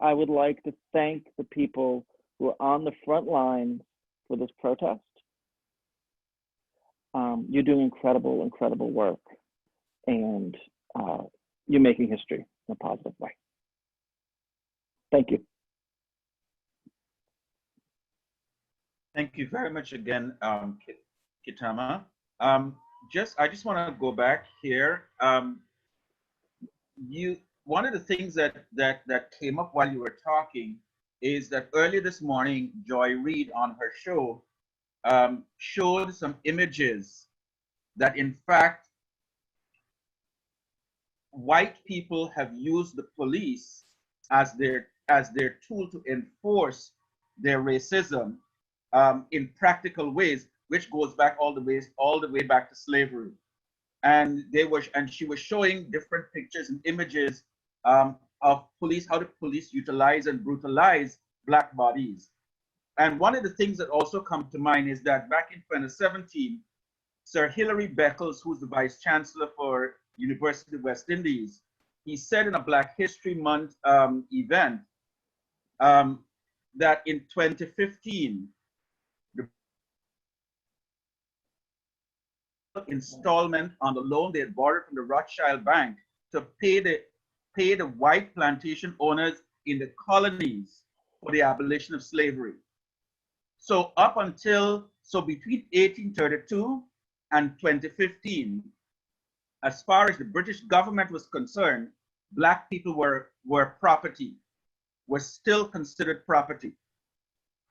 [SPEAKER 5] I would like to thank the people who are on the front lines for this protest. You're doing incredible, incredible work, and you're making history in a positive way. Thank you.
[SPEAKER 3] Thank you very much again, Kitama. I just want to go back here. One of the things that came up while you were talking is that earlier this morning, Joy Reid on her show showed some images that in fact white people have used the police as their tool to enforce their racism in practical ways, which goes back all the way back to slavery. And she was showing different pictures and images of police, how the police utilize and brutalize Black bodies. And one of the things that also come to mind is that back in 2017, Sir Hilary Beckles, who's the Vice Chancellor for University of West Indies, he said in a Black History Month event that in 2015, the installment on the loan they had borrowed from the Rothschild Bank to pay the white plantation owners in the colonies for the abolition of slavery. So between 1832 and 2015, as far as the British government was concerned, Black people were property, were still considered property.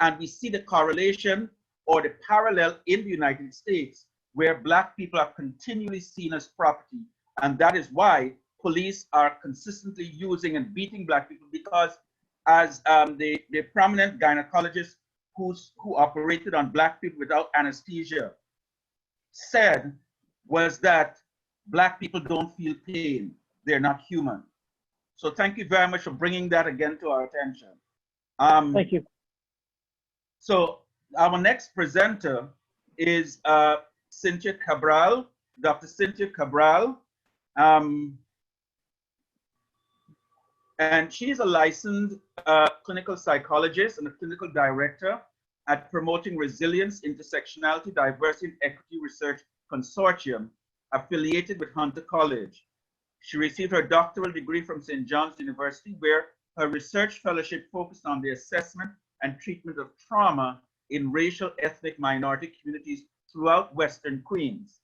[SPEAKER 3] And we see the correlation or the parallel in the United States where Black people are continually seen as property. And that is why police are consistently using and beating Black people, because as the prominent gynecologist who operated on Black people without anesthesia said was that Black people don't feel pain. They're not human. So thank you very much for bringing that again to our attention.
[SPEAKER 5] Thank you.
[SPEAKER 3] So our next presenter is Cynthia Cabral, Dr. Cynthia Cabral. And she's a licensed clinical psychologist and a clinical director at Promoting Resilience, Intersectionality, Diversity, and Equity Research Consortium, affiliated with Hunter College. She received her doctoral degree from St. John's University, where her research fellowship focused on the assessment and treatment of trauma in racial ethnic minority communities throughout Western Queens.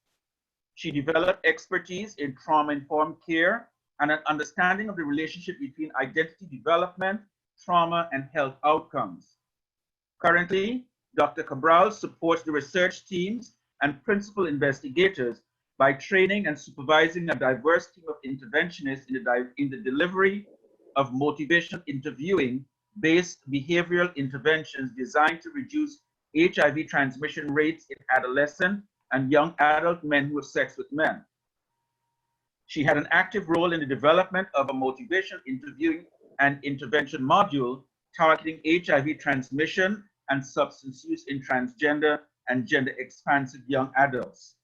[SPEAKER 3] She developed expertise in trauma-informed care and an understanding of the relationship between identity development, trauma, and health outcomes. Currently, Dr. Cabral supports the research teams and principal investigators by training and supervising a diverse team of interventionists in the delivery of motivational interviewing-based behavioral interventions designed to reduce HIV transmission rates in adolescent and young adult men who have sex with men. She had an active role in the development of a motivational interviewing and intervention module targeting HIV transmission and substance use in transgender and gender expansive young adults.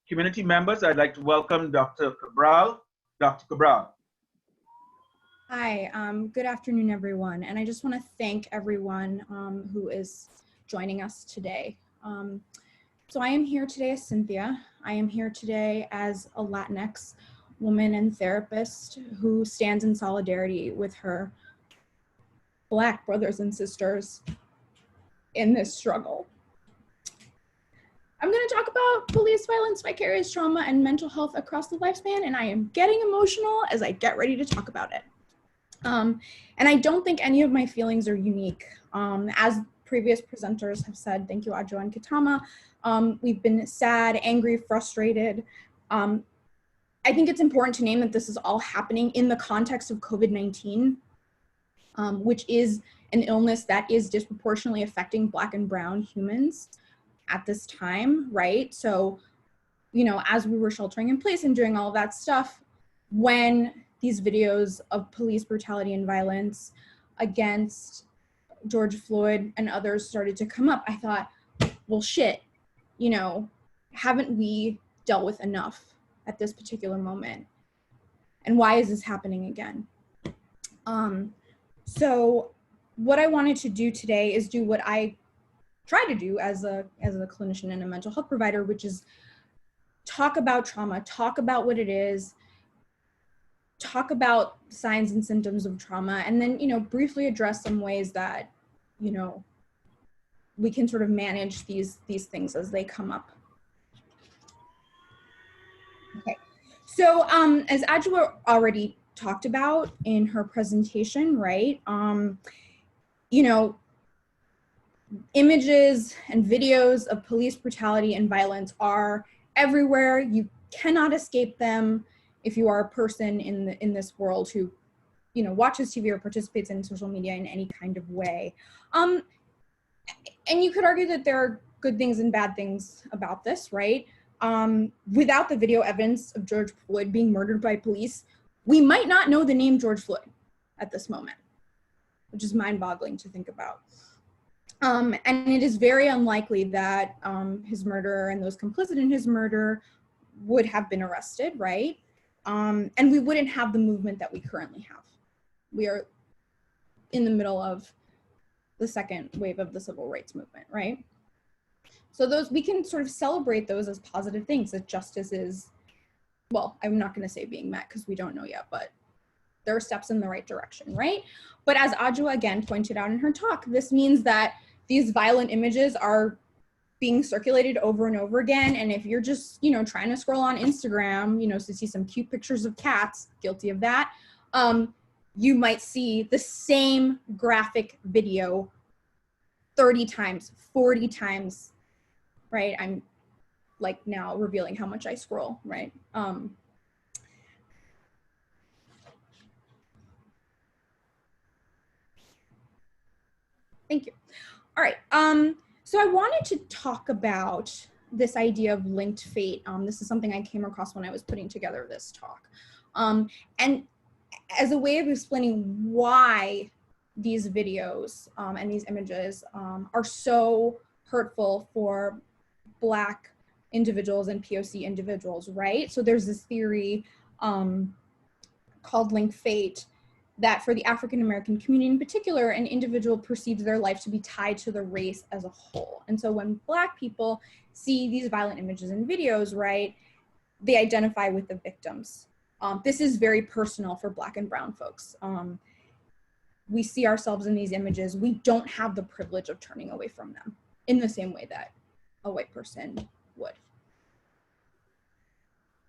[SPEAKER 3] Community members, I'd like to welcome Dr. Cabral. Dr. Cabral.
[SPEAKER 6] Hi, good afternoon, everyone. And I just want to thank everyone who is joining us today. So I am here today as Cynthia. I am here today as a Latinx woman and therapist who stands in solidarity with her Black brothers and sisters in this struggle. I'm going to talk about police violence, vicarious trauma, and mental health across the lifespan, and I am getting emotional as I get ready to talk about it. And I don't think any of my feelings are unique. As previous presenters have said, thank you, Adjo and Kitama, we've been sad, angry, frustrated. I think it's important to name that this is all happening in the context of COVID-19, which is an illness that is disproportionately affecting Black and brown humans at this time, right? So, you know, as we were sheltering in place and doing all of that stuff, when these videos of police brutality and violence against George Floyd and others started to come up, I thought, well, shit, you know, haven't we dealt with enough at this particular moment? And why is this happening again? So what I wanted to do today is do what I try to do as a clinician and a mental health provider, which is talk about trauma, talk about what it is, talk about signs and symptoms of trauma, and then, you know, briefly address some ways that, you know, we can sort of manage these things as they come up. Okay, so as Adjo already talked about in her presentation, right, you know, images and videos of police brutality and violence are everywhere. You cannot escape them if you are a person in this world who, you know, watches TV or participates in social media in any kind of way. And you could argue that there are good things and bad things about this, right? Without the video evidence of George Floyd being murdered by police, we might not know the name George Floyd at this moment, which is mind-boggling to think about. And it is very unlikely that his murderer and those complicit in his murder would have been arrested, right? And we wouldn't have the movement that we currently have. We are in the middle of the second wave of the civil rights movement, right? So those, we can sort of celebrate those as positive things, that justice is, well, I'm not gonna say being met because we don't know yet, but there are steps in the right direction, right? But as Adjo again pointed out in her talk, this means that these violent images are being circulated over and over again. And if you're just, you know, trying to scroll on Instagram, you know, to see some cute pictures of cats, guilty of that, you might see the same graphic video 30 times, 40 times, right? I'm like now revealing how much I scroll, right? Thank you. All right, so I wanted to talk about this idea of linked fate. This is something I came across when I was putting together this talk. And as a way of explaining why these videos and these images are so hurtful for Black individuals and POC individuals, right? So there's this theory called linked fate that for the African American community in particular, an individual perceives their life to be tied to the race as a whole. And so when Black people see these violent images and videos, right, they identify with the victims. This is very personal for Black and brown folks. We see ourselves in these images. We don't have the privilege of turning away from them in the same way that a white person would.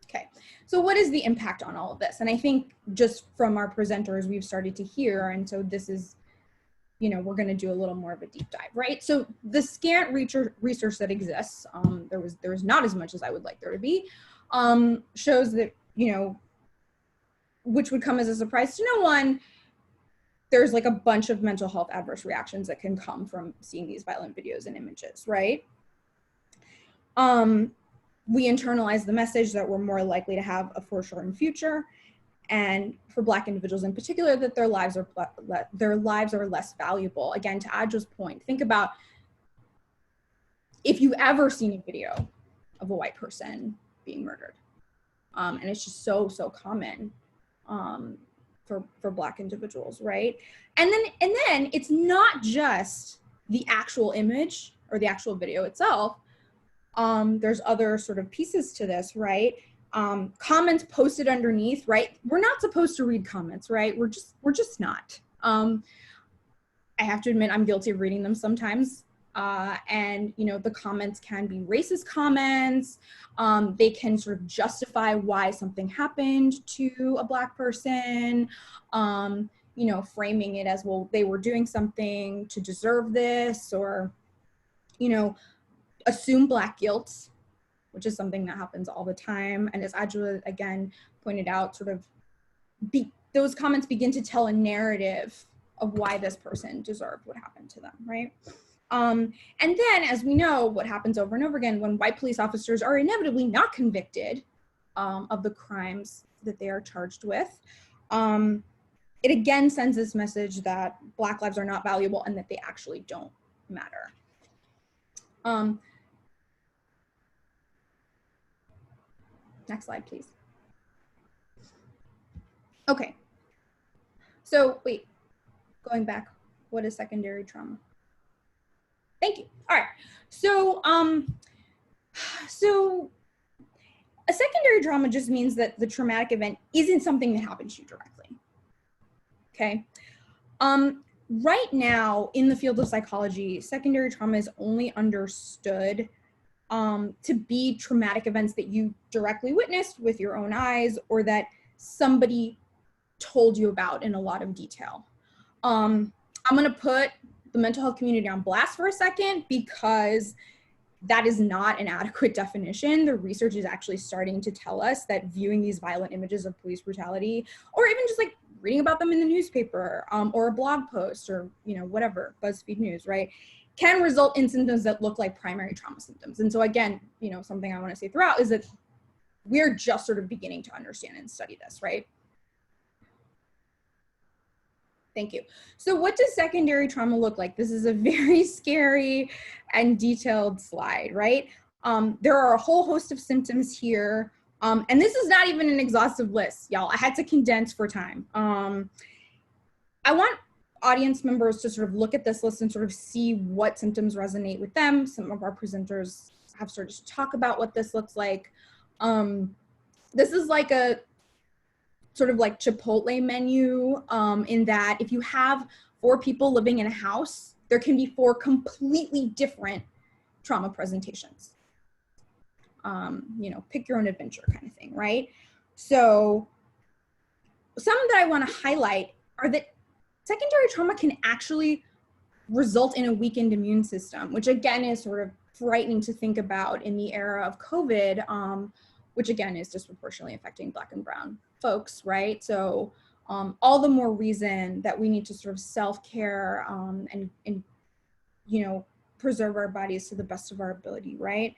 [SPEAKER 6] Okay, so what is the impact on all of this? And I think just from our presenters, we've started to hear, and so this is, you know, we're gonna do a little more of a deep dive, right? So the scant research that exists, there was not as much as I would like there to be, shows that, you know, which would come as a surprise to no one, there's like a bunch of mental health adverse reactions that can come from seeing these violent videos and images, right? We internalize the message that we're more likely to have a foreshortened future, and for Black individuals in particular, that their lives are less valuable. Again, to Adja's point, think about if you've ever seen a video of a white person being murdered, and it's just so common for Black individuals, right? And then it's not just the actual image or the actual video itself. There's other sort of pieces to this, right? Comments posted underneath, right? We're not supposed to read comments, right? We're just not. I have to admit, I'm guilty of reading them sometimes. And, you know, the comments can be racist comments. They can sort of justify why something happened to a Black person, you know, framing it as, well, they were doing something to deserve this, or, you know, assume Black guilt, which is something that happens all the time. And as Adja again pointed out, sort of those comments begin to tell a narrative of why this person deserved what happened to them, right? And then, as we know, what happens over and over again when white police officers are inevitably not convicted of the crimes that they are charged with, it again sends this message that Black lives are not valuable and that they actually don't matter. Next slide, please. Okay. So wait, going back, what is secondary trauma? Thank you. All right. So, so a secondary trauma just means that the traumatic event isn't something that happens to you directly. Okay. Right now in the field of psychology, secondary trauma is only understood to be traumatic events that you directly witnessed with your own eyes, or that somebody told you about in a lot of detail. I'm gonna put the mental health community on blast for a second, because that is not an adequate definition. The research is actually starting to tell us that viewing these violent images of police brutality, or even just like reading about them in the newspaper, or a blog post, or, you know, whatever, BuzzFeed News, right, can result in symptoms that look like primary trauma symptoms. And so again, you know, something I want to say throughout is that we're just sort of beginning to understand and study this, right? Thank you. So what does secondary trauma look like? This is a very scary and detailed slide, right? There are a whole host of symptoms here. And this is not even an exhaustive list, y'all. I had to condense for time. I want audience members to sort of look at this list and sort of see what symptoms resonate with them. Some of our presenters have started to talk about what this looks like. This is like a sort of like Chipotle menu, in that if you have 4 people living in a house, there can be 4 completely different trauma presentations. You know, pick your own adventure kind of thing, right? So some that I want to highlight are that secondary trauma can actually result in a weakened immune system, which again is sort of frightening to think about in the era of COVID, which again is disproportionately affecting Black and brown folks, right? So all the more reason that we need to sort of self-care and you know, preserve our bodies to the best of our ability, right?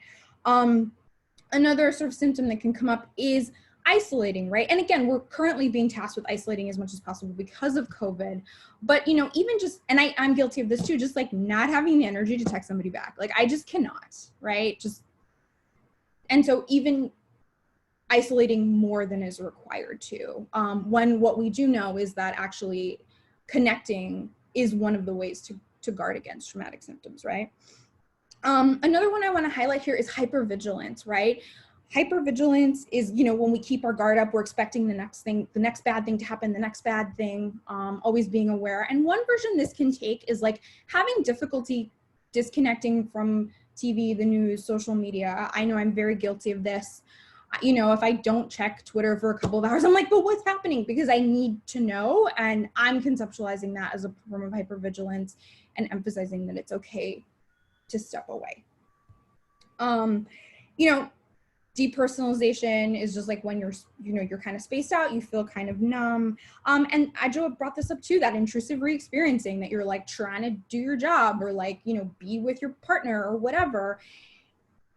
[SPEAKER 6] Another sort of symptom that can come up is isolating, right? And again, we're currently being tasked with isolating as much as possible because of COVID, but you know, even just, and I'm guilty of this too, just like not having the energy to text somebody back. Like I just cannot, right? Just, and so even isolating more than is required to, when what we do know is that actually connecting is one of the ways to guard against traumatic symptoms, right? Another one I want to highlight here is hypervigilance, right? Hypervigilance is, when we keep our guard up, we're expecting the next bad thing to happen, the next bad thing, always being aware. And one version this can take is like having difficulty disconnecting from TV, the news, social media. I know I'm very guilty of this. If I don't check Twitter for a couple of hours, I'm like, but what's happening? Because I need to know. And I'm conceptualizing that as a form of hypervigilance and emphasizing that it's okay to step away. Depersonalization is just like when you're kind of spaced out, you feel kind of numb. And Adjo brought this up too, that intrusive re-experiencing, that you're like trying to do your job or like, be with your partner or whatever.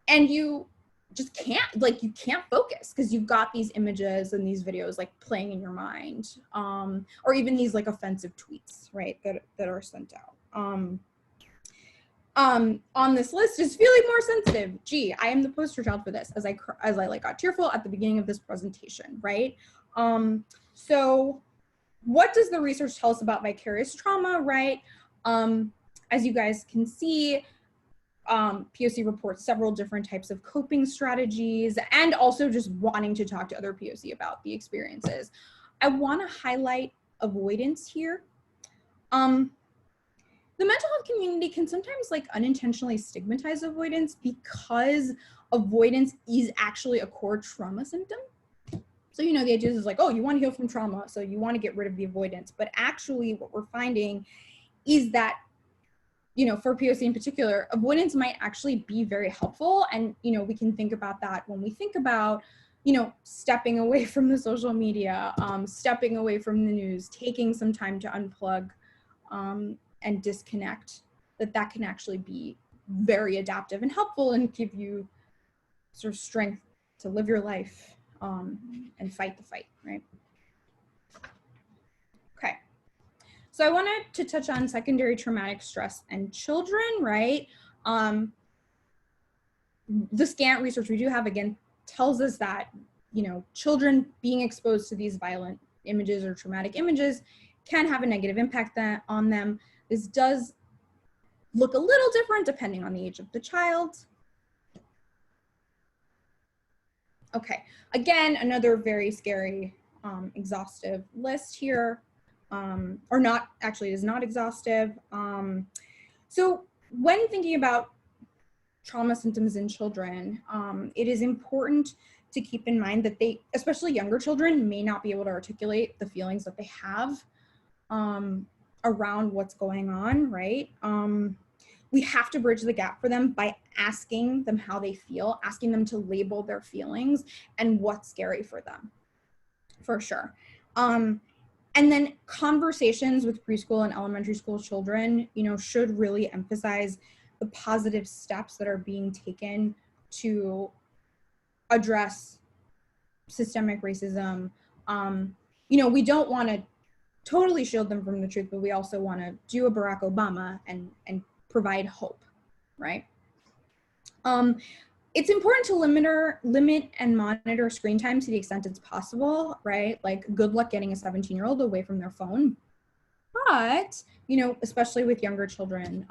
[SPEAKER 6] And you just you can't focus because you've got these images and these videos like playing in your mind, or even these like offensive tweets, right, that are sent out. On this list is feeling more sensitive. Gee, I am the poster child for this, as I like got tearful at the beginning of this presentation, right? So what does the research tell us about vicarious trauma, right? As you guys can see, POC reports several different types of coping strategies and also just wanting to talk to other POC about the experiences. I want to highlight avoidance here. The mental health community can sometimes like unintentionally stigmatize avoidance because avoidance is actually a core trauma symptom. So, the idea is like, oh, you want to heal from trauma, so you want to get rid of the avoidance. But actually what we're finding is that, for POC in particular, avoidance might actually be very helpful. And, we can think about that when we think about, stepping away from the social media, stepping away from the news, taking some time to unplug, and disconnect, that can actually be very adaptive and helpful and give you sort of strength to live your life, and fight the fight, right? Okay, so I wanted to touch on secondary traumatic stress and children, right? The scant research we do have, again, tells us that, children being exposed to these violent images or traumatic images can have a negative impact on them. This does look a little different depending on the age of the child. Okay, again, another very scary, exhaustive list here, or not, actually it is not exhaustive. So when thinking about trauma symptoms in children, it is important to keep in mind that they, especially younger children, may not be able to articulate the feelings that they have around what's going on, right? We have to bridge the gap for them by asking them how they feel, asking them to label their feelings and what's scary for them, for sure. And then conversations with preschool and elementary school children, should really emphasize the positive steps that are being taken to address systemic racism. We don't want to totally shield them from the truth, but we also want to do a Barack Obama and provide hope, right? It's important to limit and monitor screen time to the extent it's possible, right? Like, good luck getting a 17-year-old away from their phone. But, especially with younger children,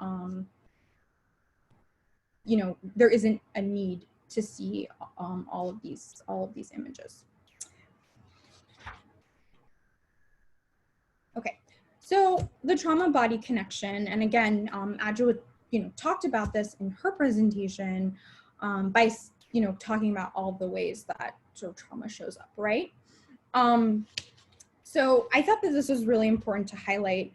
[SPEAKER 6] there isn't a need to see all of these images. Okay, so the trauma-body connection, and again, Adjo, talked about this in her presentation by, talking about all of the ways that sort of trauma shows up, right? So I thought that this was really important to highlight.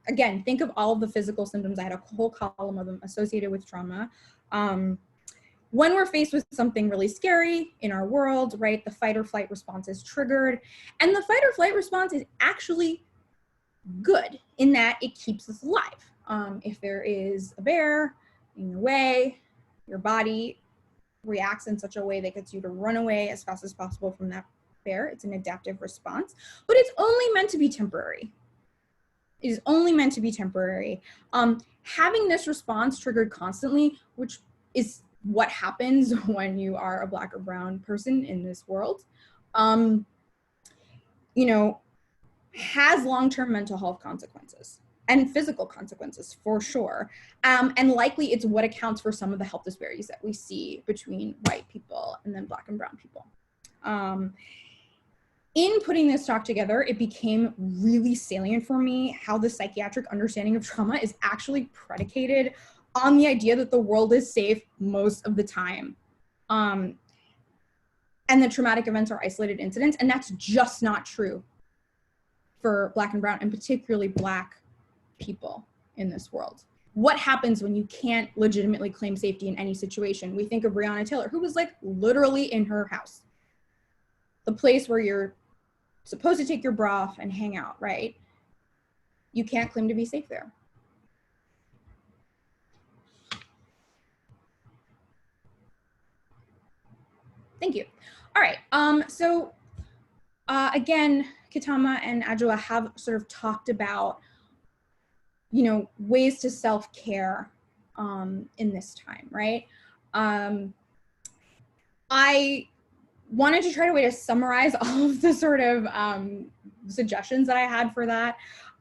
[SPEAKER 6] Again, think of all of the physical symptoms. I had a whole column of them associated with trauma. When we're faced with something really scary in our world, right, the fight or flight response is triggered. And the fight or flight response is actually good in that it keeps us alive. If there is a bear in your way, your body reacts in such a way that gets you to run away as fast as possible from that bear. It's an adaptive response, but it's only meant to be temporary. It is only meant to be temporary. Having this response triggered constantly, which is what happens when you are a Black or brown person in this world, you know, has long-term mental health consequences and physical consequences for sure. And likely it's what accounts for some of the health disparities that we see between white people and then Black and brown people. In putting this talk together, it became really salient for me how the psychiatric understanding of trauma is actually predicated on the idea that the world is safe most of the time. And that traumatic events are isolated incidents, and that's just not true for Black and brown, and particularly Black people in this world. What happens when you can't legitimately claim safety in any situation? We think of Breonna Taylor, who was like literally in her house, the place where you're supposed to take your bra off and hang out, right? You can't claim to be safe there. Thank you. All right, again, Kitama and Adjoa have sort of talked about, you know, ways to self-care in this time, right? I wanted to try a way to summarize all of the sort of suggestions that I had for that.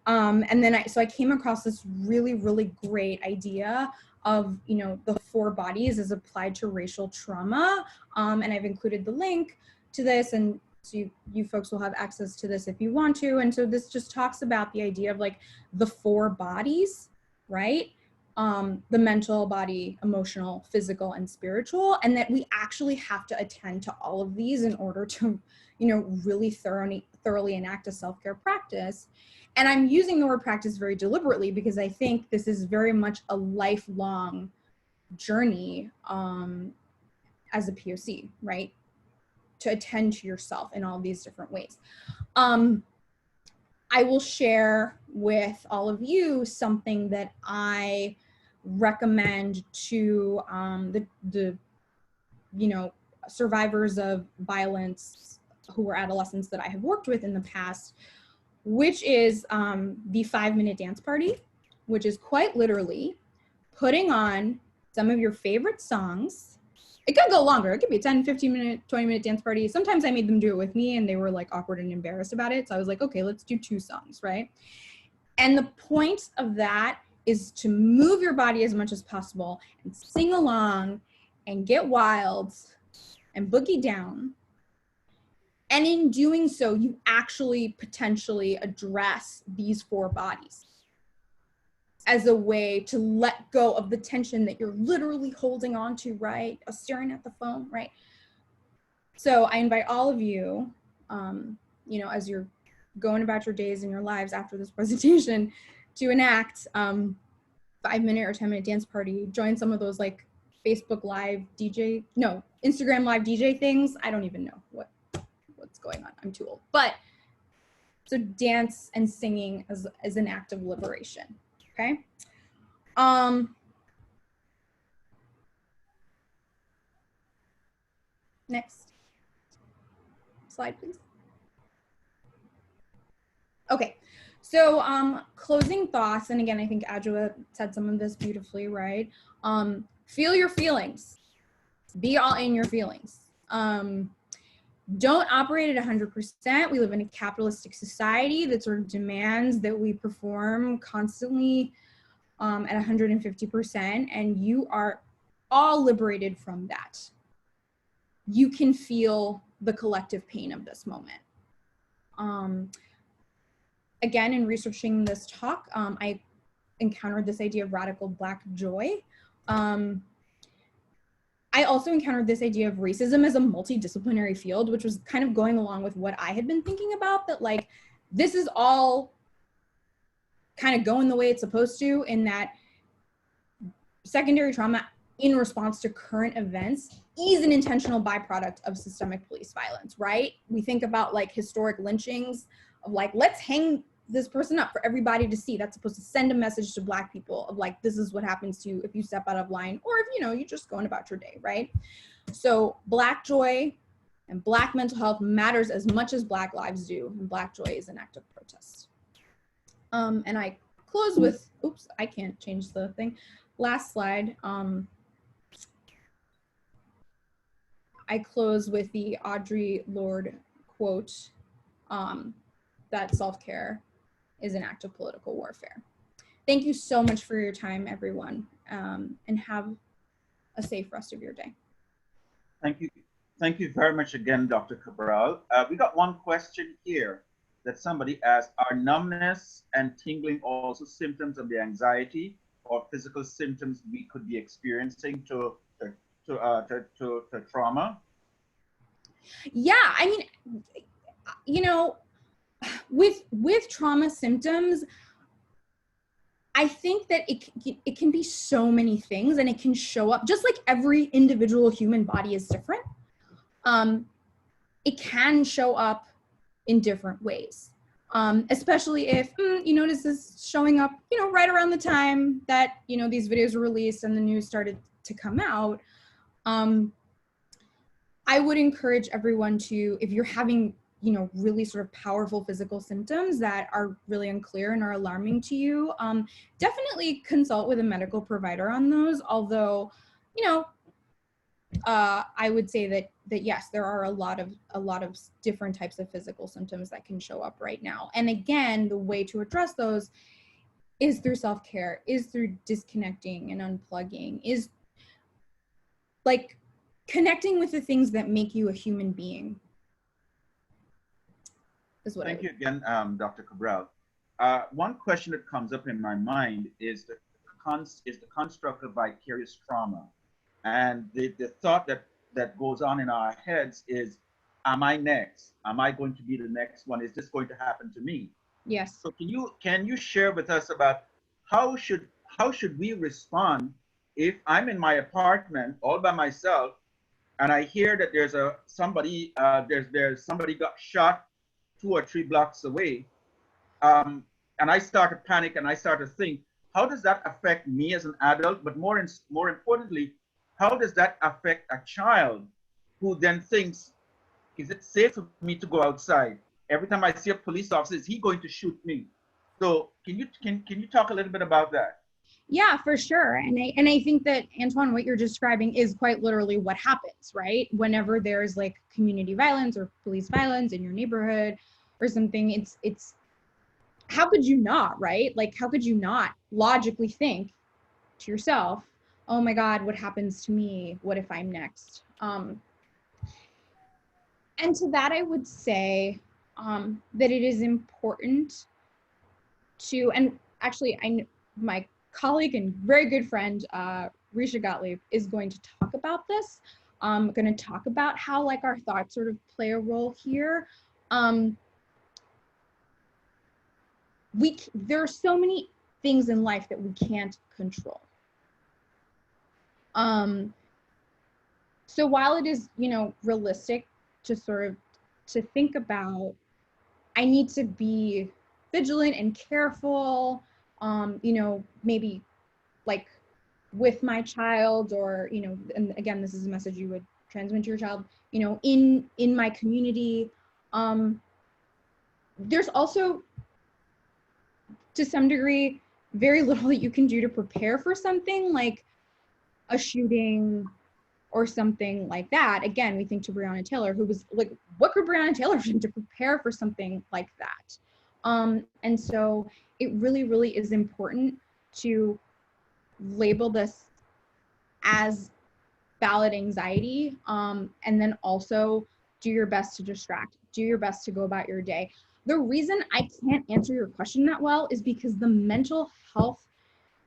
[SPEAKER 6] And then so I came across this really, really great idea of, you know, the 4 bodies as applied to racial trauma. And I've included the link to this, and so you folks will have access to this if you want to. And so this just talks about the idea of like the 4 bodies, right? The mental, body, emotional, physical, and spiritual, and that we actually have to attend to all of these in order to, you know, really thoroughly enact a self-care practice. And I'm using the word practice very deliberately because I think this is very much a lifelong journey as a POC, right? To attend to yourself in all these different ways. I will share with all of you something that I recommend to the you know, survivors of violence who were adolescents that I have worked with in the past, which is the 5-minute dance party, which is quite literally putting on some of your favorite songs. It could go longer. It could be a 10, 15-minute, 20-minute dance party. Sometimes I made them do it with me and they were like awkward and embarrassed about it. So I was like, okay, let's do 2 songs, right? And the point of that is to move your body as much as possible and sing along and get wild and boogie down. And in doing so, you actually potentially address these 4 bodies as a way to let go of the tension that you're literally holding on to, right? Staring at the phone, right? So I invite all of you, you know, as you're going about your days and your lives after this presentation, to enact 5-minute or 10-minute dance party. Join some of those like Facebook Live DJ, no, Instagram Live DJ things. I don't even know what's going on. I'm too old. But so dance and singing as an act of liberation. Okay. Next slide, please. Okay, so closing thoughts, and again, I think Adjoa said some of this beautifully, right? Feel your feelings. Be all in your feelings. Don't operate at 100%. We live in a capitalistic society that sort of demands that we perform constantly at 150%, and you are all liberated from that. You can feel the collective pain of this moment. Again, in researching this talk, I encountered this idea of radical Black joy. I also encountered this idea of racism as a multidisciplinary field, which was kind of going along with what I had been thinking about, that like, this is all kind of going the way it's supposed to, in that secondary trauma in response to current events is an intentional byproduct of systemic police violence, right? We think about like historic lynchings of like, let's hang this person up for everybody to see. That's supposed to send a message to Black people of like, this is what happens to you if you step out of line, or if, you know, you're just going about your day, right? So Black joy and Black mental health matters as much as Black lives do, and Black joy is an act of protest. And I close with, oops, I can't change the thing. Last slide. I close with the Audre Lorde quote, that self-care is an act of political warfare. Thank you so much for your time, everyone, and have a safe rest of your day.
[SPEAKER 3] Thank you. Thank you very much again, Dr. Cabral. We got one question here that somebody asked: are numbness and tingling also symptoms of the anxiety or physical symptoms we could be experiencing to trauma?
[SPEAKER 6] Yeah, I mean, you know, with trauma symptoms, I think that it can be so many things, and it can show up just like every individual human body is different. It can show up in different ways, especially if you notice this showing up, right around the time that, these videos were released and the news started to come out. I would encourage everyone to, if you're having, really sort of powerful physical symptoms that are really unclear and are alarming to you, definitely consult with a medical provider on those. Although, I would say that yes, there are a lot of different types of physical symptoms that can show up right now. And again, the way to address those is through self-care, is through disconnecting and unplugging, is like connecting with the things that make you a human being. Is what
[SPEAKER 3] Thank you again, Dr. Cabral. One question that comes up in my mind is the construct of vicarious trauma. And the thought that goes on in our heads is, am I next? Am I going to be the next one? Is this going to happen to me?
[SPEAKER 6] Yes.
[SPEAKER 3] So can you share with us about how should we respond if I'm in my apartment all by myself and I hear that there's somebody got shot 2 or 3 blocks away, and I start to panic and I start to think, how does that affect me as an adult? But more importantly, how does that affect a child who then thinks, is it safe for me to go outside? Every time I see a police officer, is he going to shoot me? So can you talk a little bit about that?
[SPEAKER 6] Yeah, for sure. And I think that, Antoine, what you're describing is quite literally what happens, right? Whenever there's like community violence or police violence in your neighborhood or something, it's how could you not, right? Like, how could you not logically think to yourself, oh my God, what happens to me? What if I'm next? And to that, I would say that it is important to, and actually, my colleague and very good friend, Risha Gottlieb, is going to talk about this. I'm going to talk about how like our thoughts sort of play a role here. There are so many things in life that we can't control. So while it is, realistic to to think about, I need to be vigilant and careful, maybe like with my child, or, and again, this is a message you would transmit to your child, in my community. There's also, to some degree, very little that you can do to prepare for something like a shooting or something like that. Again, we think to Breonna Taylor, who was like, what could Breonna Taylor do to prepare for something like that? And so it really, really is important to label this as valid anxiety, and then also do your best to distract, do your best to go about your day. The reason I can't answer your question that well is because the mental health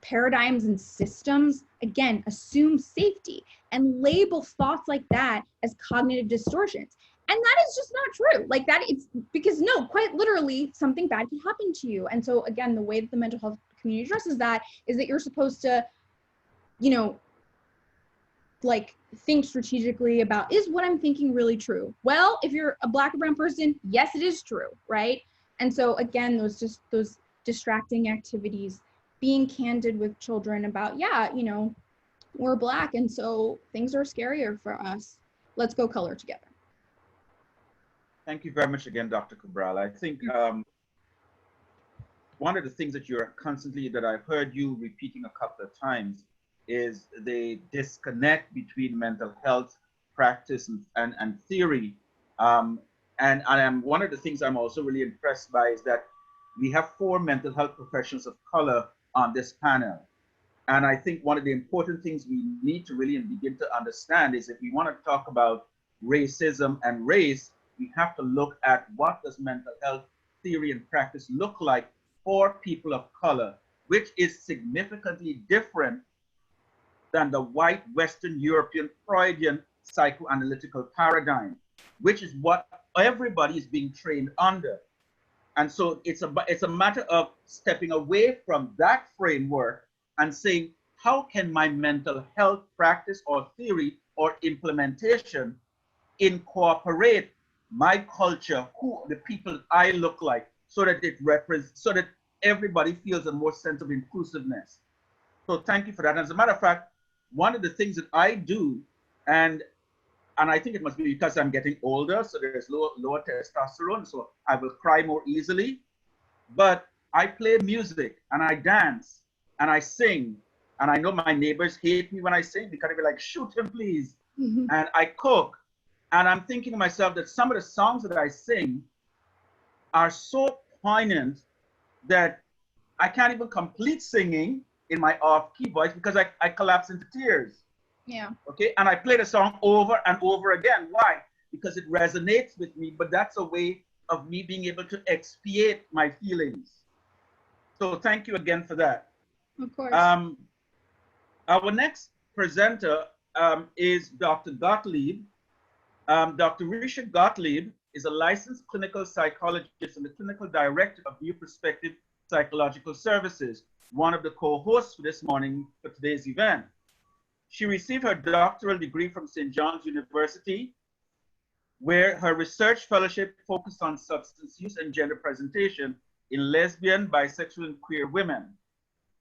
[SPEAKER 6] paradigms and systems, again, assume safety and label thoughts like that as cognitive distortions. And that is just not true. Like that, it's because no, quite literally, something bad can happen to you. And so again, the way that the mental health community addresses that is that you're supposed to, like think strategically about, is what I'm thinking really true? Well, if you're a Black or brown person, yes, it is true, right? And so again, those distracting activities, being candid with children about, yeah, we're Black, and so things are scarier for us. Let's go color together.
[SPEAKER 3] Thank you very much again, Dr. Cabral. I think one of the things that I've heard you repeating a couple of times is the disconnect between mental health practice and theory. And one of the things I'm also really impressed by is that we have 4 mental health professionals of color on this panel. And I think one of the important things we need to really begin to understand is if we want to talk about racism and race, we have to look at what does mental health theory and practice look like for people of color, which is significantly different than the white Western European Freudian psychoanalytical paradigm, which is what everybody is being trained under. And so it's a matter of stepping away from that framework and saying, how can my mental health practice or theory or implementation incorporate my culture, who the people I look like, so that it represents, so that everybody feels a more sense of inclusiveness. So thank you for that. And as a matter of fact, one of the things that I do, and I think it must be because I'm getting older, so there's lower testosterone, so I will cry more easily. But I play music and I dance and I sing. And I know my neighbors hate me when I sing because they're like, shoot him, please. Mm-hmm. And I cook. And I'm thinking to myself that some of the songs that I sing are so poignant that I can't even complete singing in my off-key voice because I collapse into tears.
[SPEAKER 6] Yeah.
[SPEAKER 3] Okay. And I play the song over and over again. Why? Because it resonates with me, but that's a way of me being able to expiate my feelings. So thank you again for that.
[SPEAKER 6] Of course.
[SPEAKER 3] Our next presenter is Dr. Gottlieb. Dr. Risha Gottlieb is a licensed clinical psychologist and the clinical director of New Perspective Psychological Services, one of the co-hosts for this morning for today's event. She received her doctoral degree from St. John's University, where her research fellowship focused on substance use and gender presentation in lesbian, bisexual, and queer women.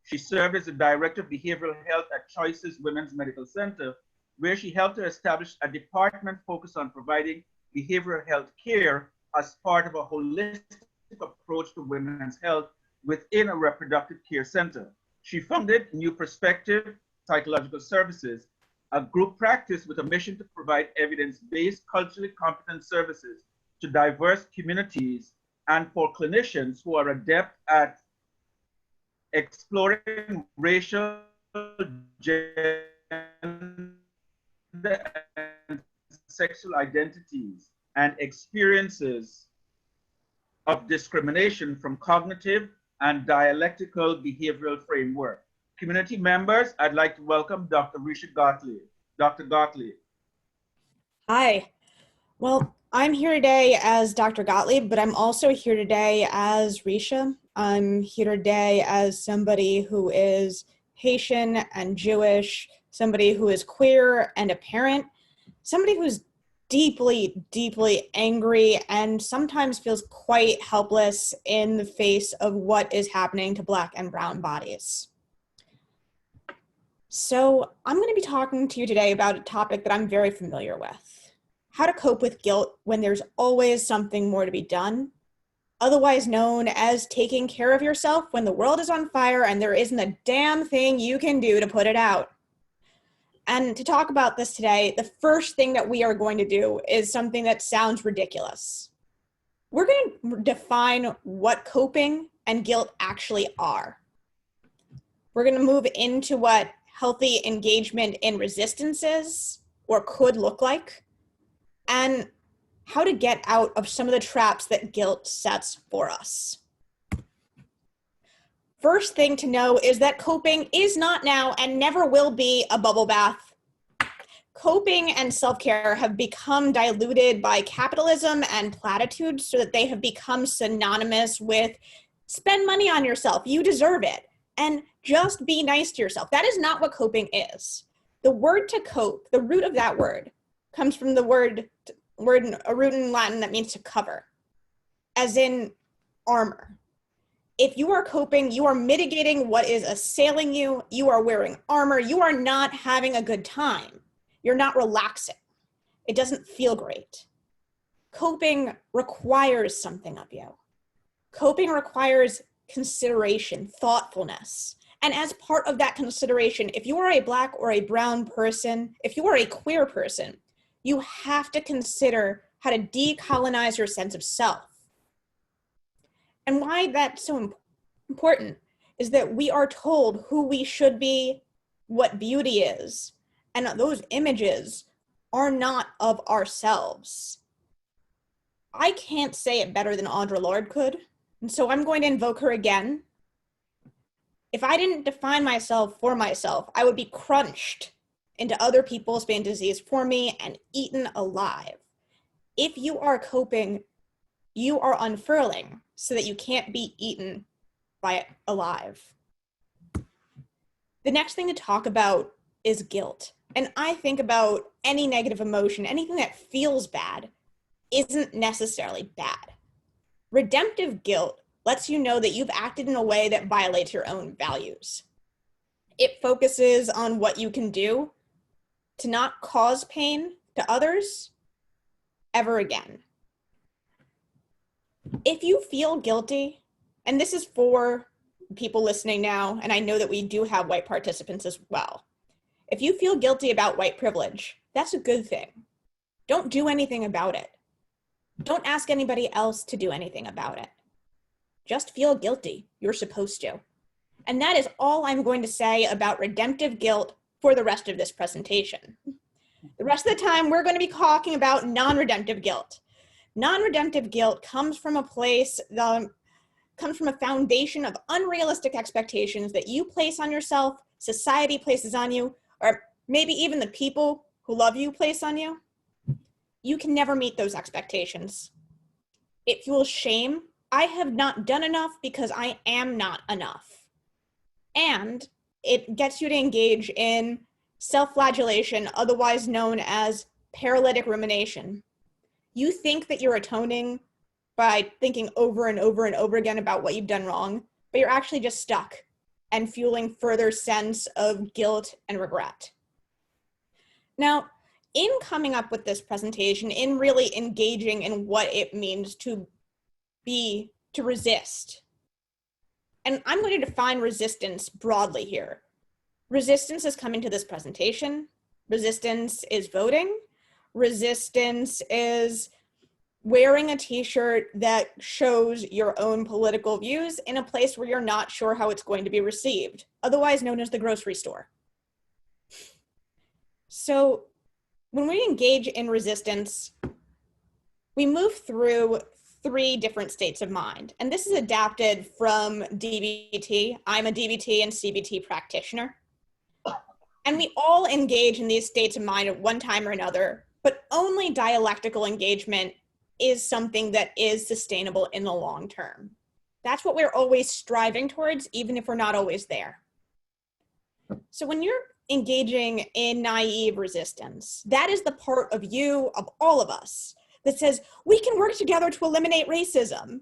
[SPEAKER 3] She served as the director of behavioral health at Choices Women's Medical Center, where she helped to establish a department focused on providing behavioral health care as part of a holistic approach to women's health within a reproductive care center. She founded New Perspective Psychological Services, a group practice with a mission to provide evidence-based, culturally competent services to diverse communities and for clinicians who are adept at exploring racial, gender, and sexual identities and experiences of discrimination from cognitive and dialectical behavioral framework. Community members, I'd like to welcome Dr. Risha Gottlieb. Dr. Gottlieb.
[SPEAKER 1] Hi. Well, I'm here today as Dr. Gottlieb, but I'm also here today as Risha. I'm here today as somebody who is Haitian and Jewish, somebody who is queer and a parent, somebody who's deeply, deeply angry and sometimes feels quite helpless in the face of what is happening to Black and brown bodies. So I'm going to be talking to you today about a topic that I'm very familiar with: how to cope with guilt when there's always something more to be done, otherwise known as taking care of yourself when the world is on fire and there isn't a damn thing you can do to put it out. And to talk about this today, the first thing that we are going to do is something that sounds ridiculous. We're going to define what coping and guilt actually are. We're going to move into what healthy engagement in resistance is or could look like, and how to get out of some of the traps that guilt sets for us. First thing to know is that coping is not now and never will be a bubble bath. Coping and self-care have become diluted by capitalism and platitudes so that they have become synonymous with spend money on yourself, you deserve it, and just be nice to yourself. That is not what coping is. The word to cope, the root of that word, comes from the a root in Latin that means to cover, as in armor. If you are coping, you are mitigating what is assailing you. You are wearing armor. You are not having a good time. You're not relaxing. It doesn't feel great. Coping requires something of you. Coping requires consideration, thoughtfulness. And as part of that consideration, if you are a Black or a brown person, if you are a queer person, You have to consider how to decolonize your sense of self. And why that's so important is that we are told who we should be, what beauty is, and those images are not of ourselves. I can't say it better than Audre Lorde could, and so I'm going to invoke her again. If I didn't define myself for myself, I would be crunched into other people's fantasies for me and eaten alive. If you are coping, you are unfurling so that you can't be eaten by it alive. The next thing to talk about is guilt. And I think about any negative emotion, anything that feels bad isn't necessarily bad. Redemptive guilt lets you know that you've acted in a way that violates your own values. It focuses on what you can do to not cause pain to others ever again. If you feel guilty, and this is for people listening now, and I know that we do have white participants as well. If you feel guilty about white privilege, that's a good thing. Don't do anything about it. Don't ask anybody else to do anything about it. Just feel guilty. You're supposed to. And that is all I'm going to say about redemptive guilt for the rest of this presentation. The rest of the time, we're going to be talking about non-redemptive guilt. Non-redemptive guilt comes from a place, comes from a foundation of unrealistic expectations that you place on yourself, society places on you, or maybe even the people who love you place on you. You can never meet those expectations. It fuels shame. I have not done enough because I am not enough. And it gets you to engage in self-flagellation, otherwise known as paralytic rumination. You think that you're atoning by thinking over and over and over again about what you've done wrong, but you're actually just stuck and fueling further sense of guilt and regret. Now, in coming up with this presentation, in really engaging in what it means to resist, and I'm going to define resistance broadly here. Resistance is coming to this presentation. Resistance is voting. Resistance is wearing a t-shirt that shows your own political views in a place where you're not sure how it's going to be received, otherwise known as the grocery store. So when we engage in resistance, we move through 3 different states of mind. And this is adapted from DBT. I'm a DBT and CBT practitioner. And we all engage in these states of mind at one time or another, but only dialectical engagement is something that is sustainable in the long term. That's what we're always striving towards, even if we're not always there. So when you're engaging in naive resistance, that is the part of you, of all of us, that says, we can work together to eliminate racism.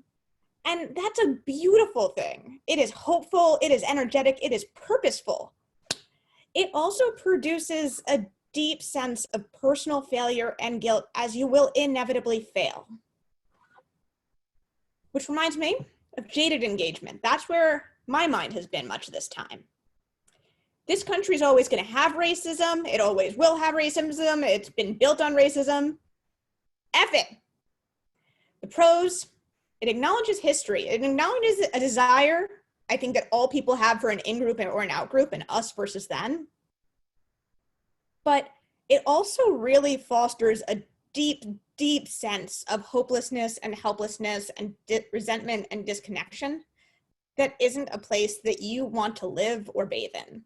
[SPEAKER 1] And that's a beautiful thing. It is hopeful, it is energetic, it is purposeful. It also produces a deep sense of personal failure and guilt, as you will inevitably fail. Which reminds me of jaded engagement. That's where my mind has been much of this time. This country is always going to have racism. It always will have racism. It's been built on racism. F it. The pros, it acknowledges history. It acknowledges a desire, I think, that all people have for an in-group or an out-group, and us versus them. But it also really fosters a deep, deep sense of hopelessness and helplessness and resentment and disconnection that isn't a place that you want to live or bathe in.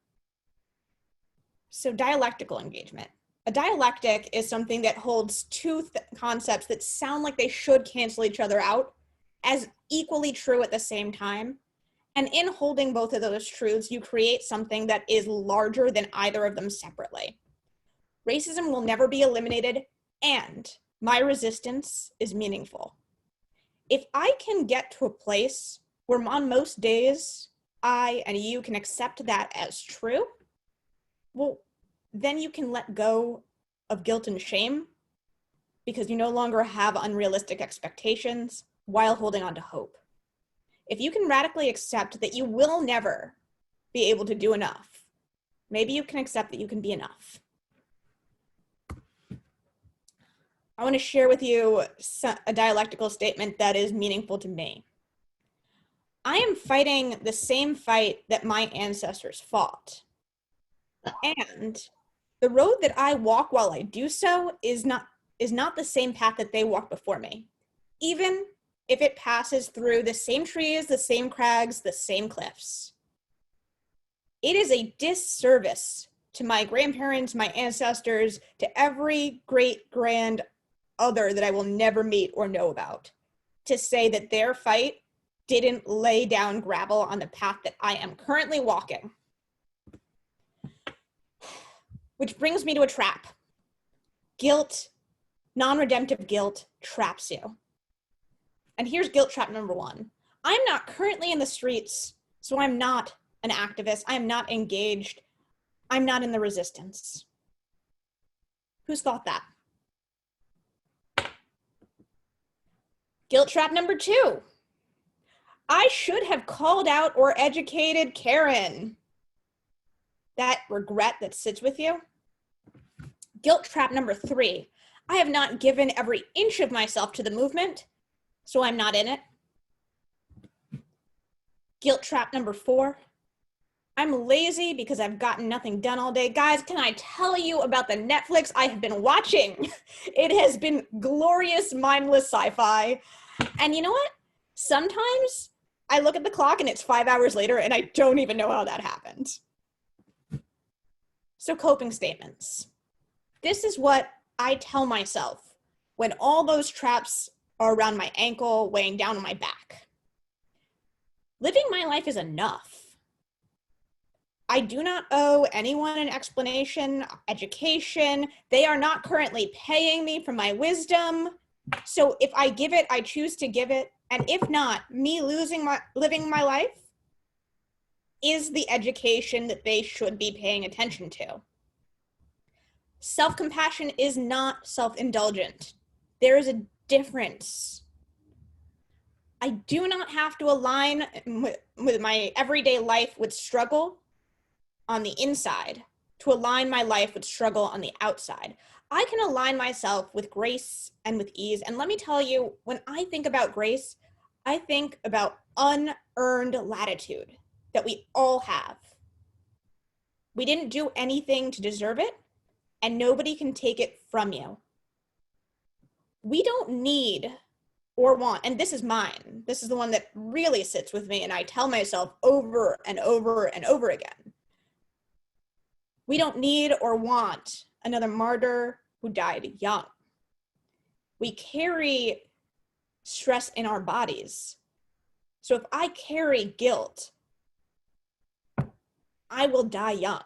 [SPEAKER 1] So dialectical engagement. A dialectic is something that holds 2 concepts that sound like they should cancel each other out as equally true at the same time. And in holding both of those truths, you create something that is larger than either of them separately. Racism will never be eliminated, and my resistance is meaningful. If I can get to a place where on most days, I and you can accept that as true, well, then you can let go of guilt and shame because you no longer have unrealistic expectations while holding on to hope. If you can radically accept that you will never be able to do enough, maybe you can accept that you can be enough. I want to share with you a dialectical statement that is meaningful to me. I am fighting the same fight that my ancestors fought. And the road that I walk while I do so is not the same path that they walked before me, even if it passes through the same trees, the same crags, the same cliffs. It is a disservice to my grandparents, my ancestors, to every great grand other that I will never meet or know about, to say that their fight didn't lay down gravel on the path that I am currently walking. Which brings me to a trap. Guilt, non-redemptive guilt, traps you. And here's guilt trap number 1. I'm not currently in the streets, so I'm not an activist. I'm not engaged. I'm not in the resistance. Who's thought that? Guilt trap number 2. I should have called out or educated Karen. That regret that sits with you. Guilt trap number 3. I have not given every inch of myself to the movement, so I'm not in it. Guilt trap number 4. I'm lazy because I've gotten nothing done all day. Guys, can I tell you about the Netflix I have been watching? It has been glorious, mindless sci-fi. And you know what? Sometimes I look at the clock and it's 5 hours later and I don't even know how that happened. So coping statements. This is what I tell myself when all those traps are around my ankle, weighing down on my back. Living my life is enough. I do not owe anyone an explanation, education. They are not currently paying me for my wisdom. So if I give it, I choose to give it. And if not, me living my life is the education that they should be paying attention to. Self-compassion is not self-indulgent. There is a difference. I do not have to align with my everyday life with struggle on the inside to align my life with struggle on the outside. I can align myself with grace and with ease. And let me tell you, when I think about grace, I think about unearned latitude that we all have. We didn't do anything to deserve it, and nobody can take it from you. We don't need or want, and this is mine. This is the one that really sits with me, and I tell myself over and over and over again. We don't need or want another martyr who died young. We carry stress in our bodies. So if I carry guilt, I will die young.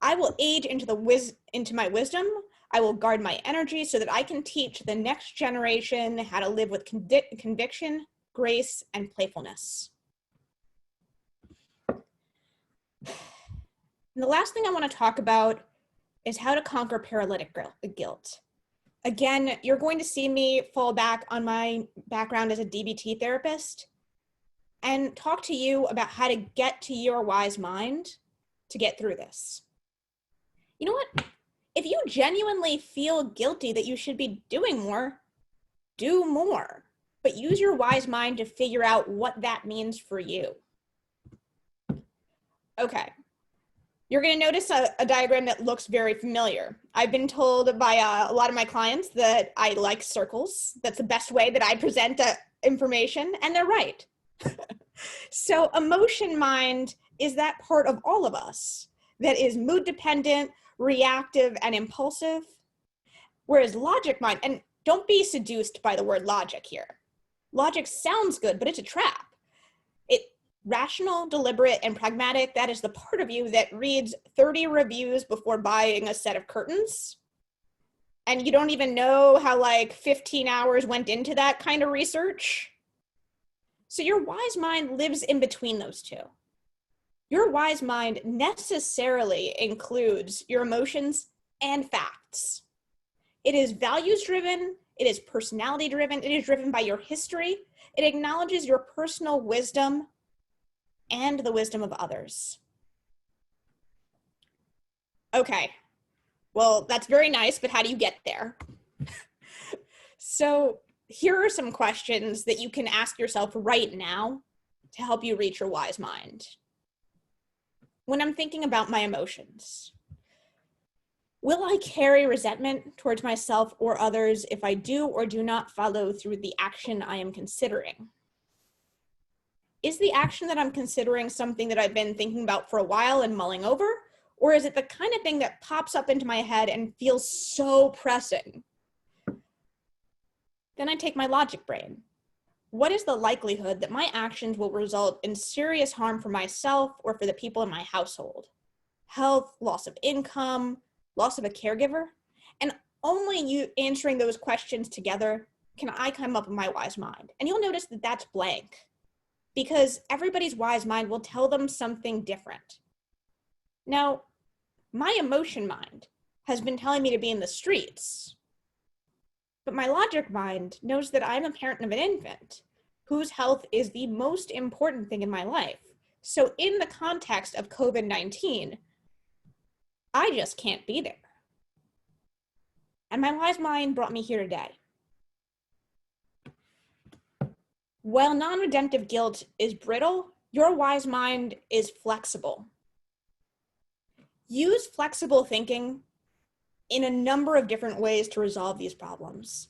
[SPEAKER 1] I will age into my wisdom. I will guard my energy so that I can teach the next generation how to live with conviction, grace, and playfulness. And the last thing I want to talk about is how to conquer paralytic guilt. Again, you're going to see me fall back on my background as a DBT therapist and talk to you about how to get to your wise mind to get through this. You know what? If you genuinely feel guilty that you should be doing more, do more, but use your wise mind to figure out what that means for you. Okay. You're going to notice a diagram that looks very familiar. I've been told by a lot of my clients that I like circles. That's the best way that I present information, and they're right. So emotion mind is that part of all of us that is mood dependent, reactive, and impulsive, whereas logic mind, and don't be seduced by the word logic here. Logic sounds good, but it's a trap. Rational, deliberate, and pragmatic, that is the part of you that reads 30 reviews before buying a set of curtains. And you don't even know how like 15 hours went into that kind of research. So your wise mind lives in between those two. Your wise mind necessarily includes your emotions and facts. It is values driven, it is personality driven, it is driven by your history, it acknowledges your personal wisdom and the wisdom of others. Okay, Well, that's very nice, but how do you get there? So here are some questions that you can ask yourself right now to help you reach your wise mind. When I'm thinking about my emotions, will I carry resentment towards myself or others if I do or do not follow through the action I am considering? Is the action that I'm considering something that I've been thinking about for a while and mulling over? Or is it the kind of thing that pops up into my head and feels so pressing? Then I take my logic brain. What is the likelihood that my actions will result in serious harm for myself or for the people in my household? Health, loss of income, loss of a caregiver? And only you answering those questions together can I come up with my wise mind. And you'll notice that that's blank, because everybody's wise mind will tell them something different. Now, my emotion mind has been telling me to be in the streets, but my logic mind knows that I'm a parent of an infant whose health is the most important thing in my life. So in the context of COVID-19, I just can't be there. And my wise mind brought me here today. While non-redemptive guilt is brittle, your wise mind is flexible. Use flexible thinking in a number of different ways to resolve these problems.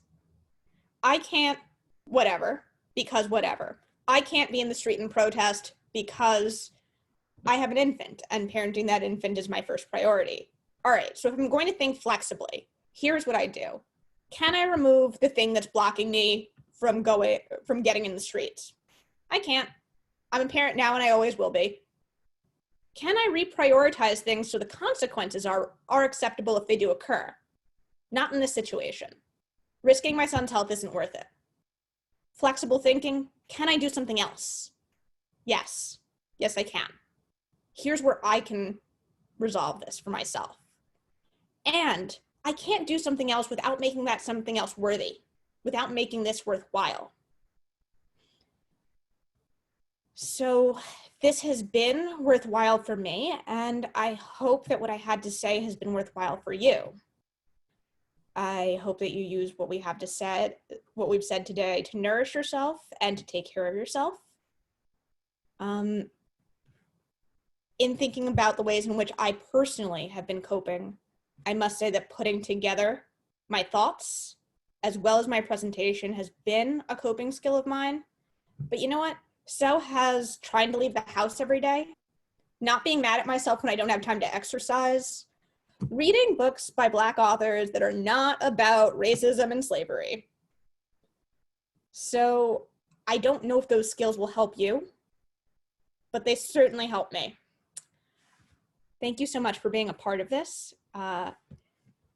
[SPEAKER 1] I can't, whatever, because whatever. I can't be in the street and protest because I have an infant and parenting that infant is my first priority. All right, so if I'm going to think flexibly, here's what I do. Can I remove the thing that's blocking me from getting in the streets? I can't. I'm a parent now and I always will be. Can I reprioritize things so the consequences are acceptable if they do occur? Not in this situation. Risking my son's health isn't worth it. Flexible thinking, can I do something else? Yes. Yes, I can. Here's where I can resolve this for myself. And I can't do something else without making that something else worthy, without making this worthwhile. So this has been worthwhile for me, and I hope that what I had to say has been worthwhile for you. I hope that you use what we've said today to nourish yourself and to take care of yourself. In thinking about the ways in which I personally have been coping, I must say that putting together my thoughts as well as my presentation has been a coping skill of mine. But you know what? So has trying to leave the house every day, not being mad at myself when I don't have time to exercise, reading books by Black authors that are not about racism and slavery. So I don't know if those skills will help you, but they certainly help me. Thank you so much for being a part of this. The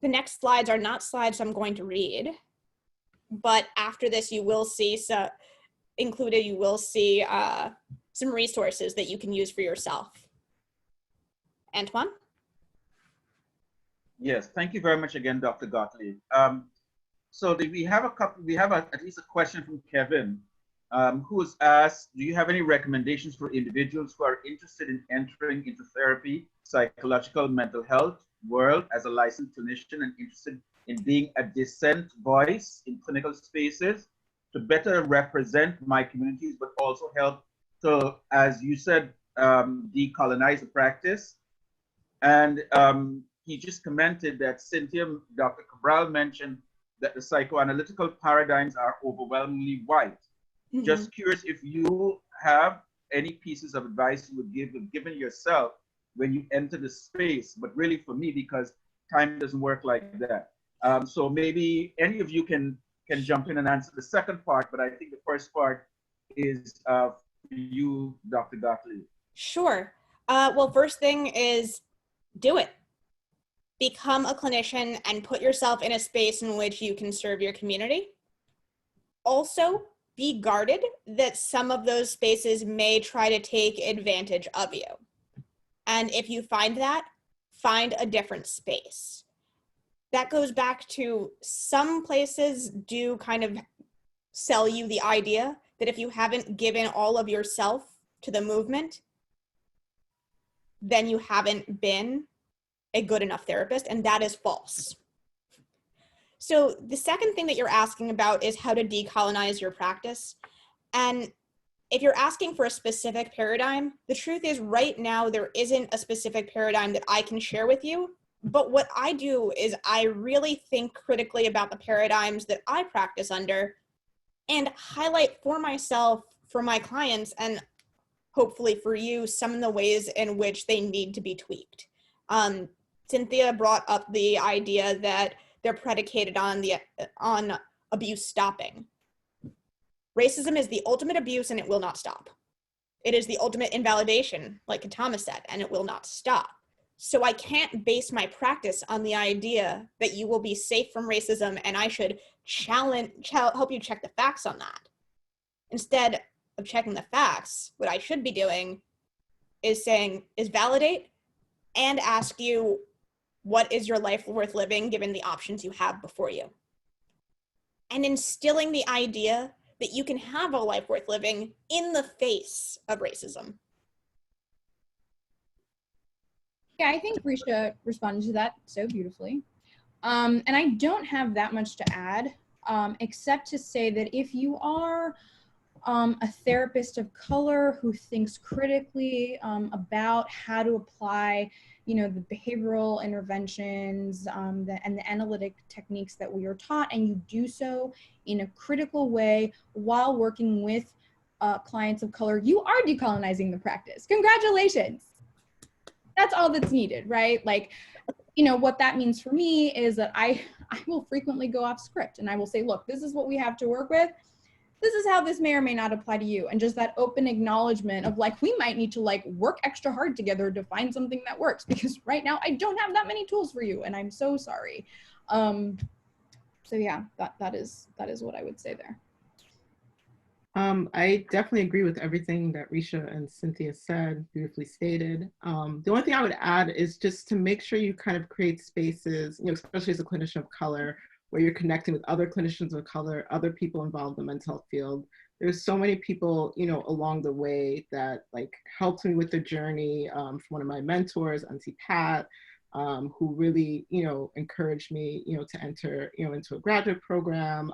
[SPEAKER 1] next slides are not slides I'm going to read, but after this you will see some resources that you can use for yourself. Antoine?
[SPEAKER 3] Yes, thank you very much again, Dr. Gottlieb. So we have at least a question from Kevin, who has asked, do you have any recommendations for individuals who are interested in entering into therapy, psychological, mental health world as a licensed clinician and interested in being a dissent voice in clinical spaces to better represent my communities, but also help to, as you said, decolonize the practice? And he just commented that Dr. Cabral mentioned that the psychoanalytical paradigms are overwhelmingly white. Mm-hmm. Just curious if you have any pieces of advice you would give given yourself when you enter the space, but really for me, because time doesn't work like that. So maybe any of you can jump in and answer the second part, but I think the first part is for you, Dr. Gottlieb.
[SPEAKER 1] Sure. Well, first thing is do it. Become a clinician and put yourself in a space in which you can serve your community. Also, be guarded that some of those spaces may try to take advantage of you. And if you find that, find a different space. That goes back to some places do kind of sell you the idea that if you haven't given all of yourself to the movement, then you haven't been a good enough therapist, and that is false. So the second thing that you're asking about is how to decolonize your practice. And if you're asking for a specific paradigm, the truth is right now there isn't a specific paradigm that I can share with you. But what I do is I really think critically about the paradigms that I practice under and highlight for myself, for my clients, and hopefully for you, some of the ways in which they need to be tweaked. Cynthia brought up the idea that they're predicated on abuse stopping. Racism is the ultimate abuse and it will not stop. It is the ultimate invalidation, like Katama said, and it will not stop. So I can't base my practice on the idea that you will be safe from racism and I should help you check the facts on that. Instead of checking the facts, what I should be doing is validate and ask you, what is your life worth living given the options you have before you? And instilling the idea that you can have a life worth living in the face of racism.
[SPEAKER 6] Yeah, I think Risha responded to that so beautifully. And I don't have that much to add, except to say that if you are a therapist of color who thinks critically about how to apply, the behavioral interventions and the analytic techniques that we are taught, and you do so in a critical way while working with clients of color, you are decolonizing the practice. Congratulations. That's all that's needed, right? Like, what that means for me is that I will frequently go off script and I will say, look, this is what we have to work with. This is how this may or may not apply to you. And just that open acknowledgement of like, we might need to like work extra hard together to find something that works, because right now I don't have that many tools for you and I'm so sorry. So yeah, that is what I would say there.
[SPEAKER 4] I definitely agree with everything that Risha and Cynthia said, beautifully stated. The only thing I would add is just to make sure you kind of create spaces, especially as a clinician of color, where you're connecting with other clinicians of color, other people involved in the mental health field. There's so many people, along the way that like helped me with the journey, from one of my mentors, Auntie Pat, who really, encouraged me, to enter, into a graduate program,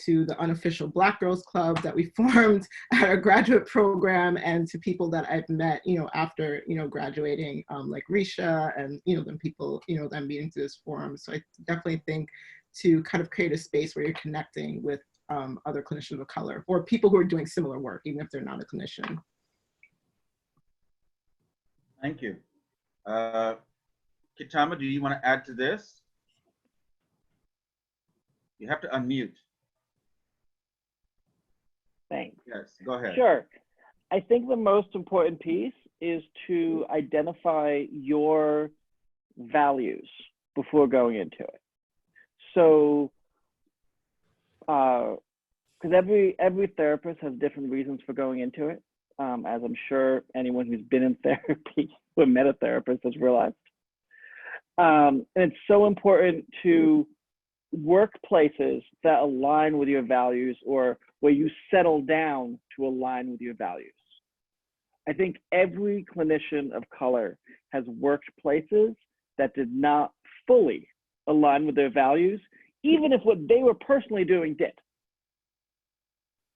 [SPEAKER 4] to the unofficial Black Girls Club that we formed at our graduate program, and to people that I've met, after, graduating, like Risha and, then people, that I'm meeting through this forum. So I definitely think to kind of create a space where you're connecting with other clinicians of color or people who are doing similar work, even if they're not a clinician.
[SPEAKER 3] Thank you. Kitama, do you want to add to this? You have to unmute.
[SPEAKER 5] Thanks.
[SPEAKER 3] Yes, go ahead.
[SPEAKER 5] Sure. I think the most important piece is to identify your values before going into it. So, because every therapist has different reasons for going into it, as I'm sure anyone who's been in therapy or met a therapist has realized. And it's so important to work places that align with your values, or where you settle down to align with your values. I think every clinician of color has worked places that did not fully align with their values, even if what they were personally doing did.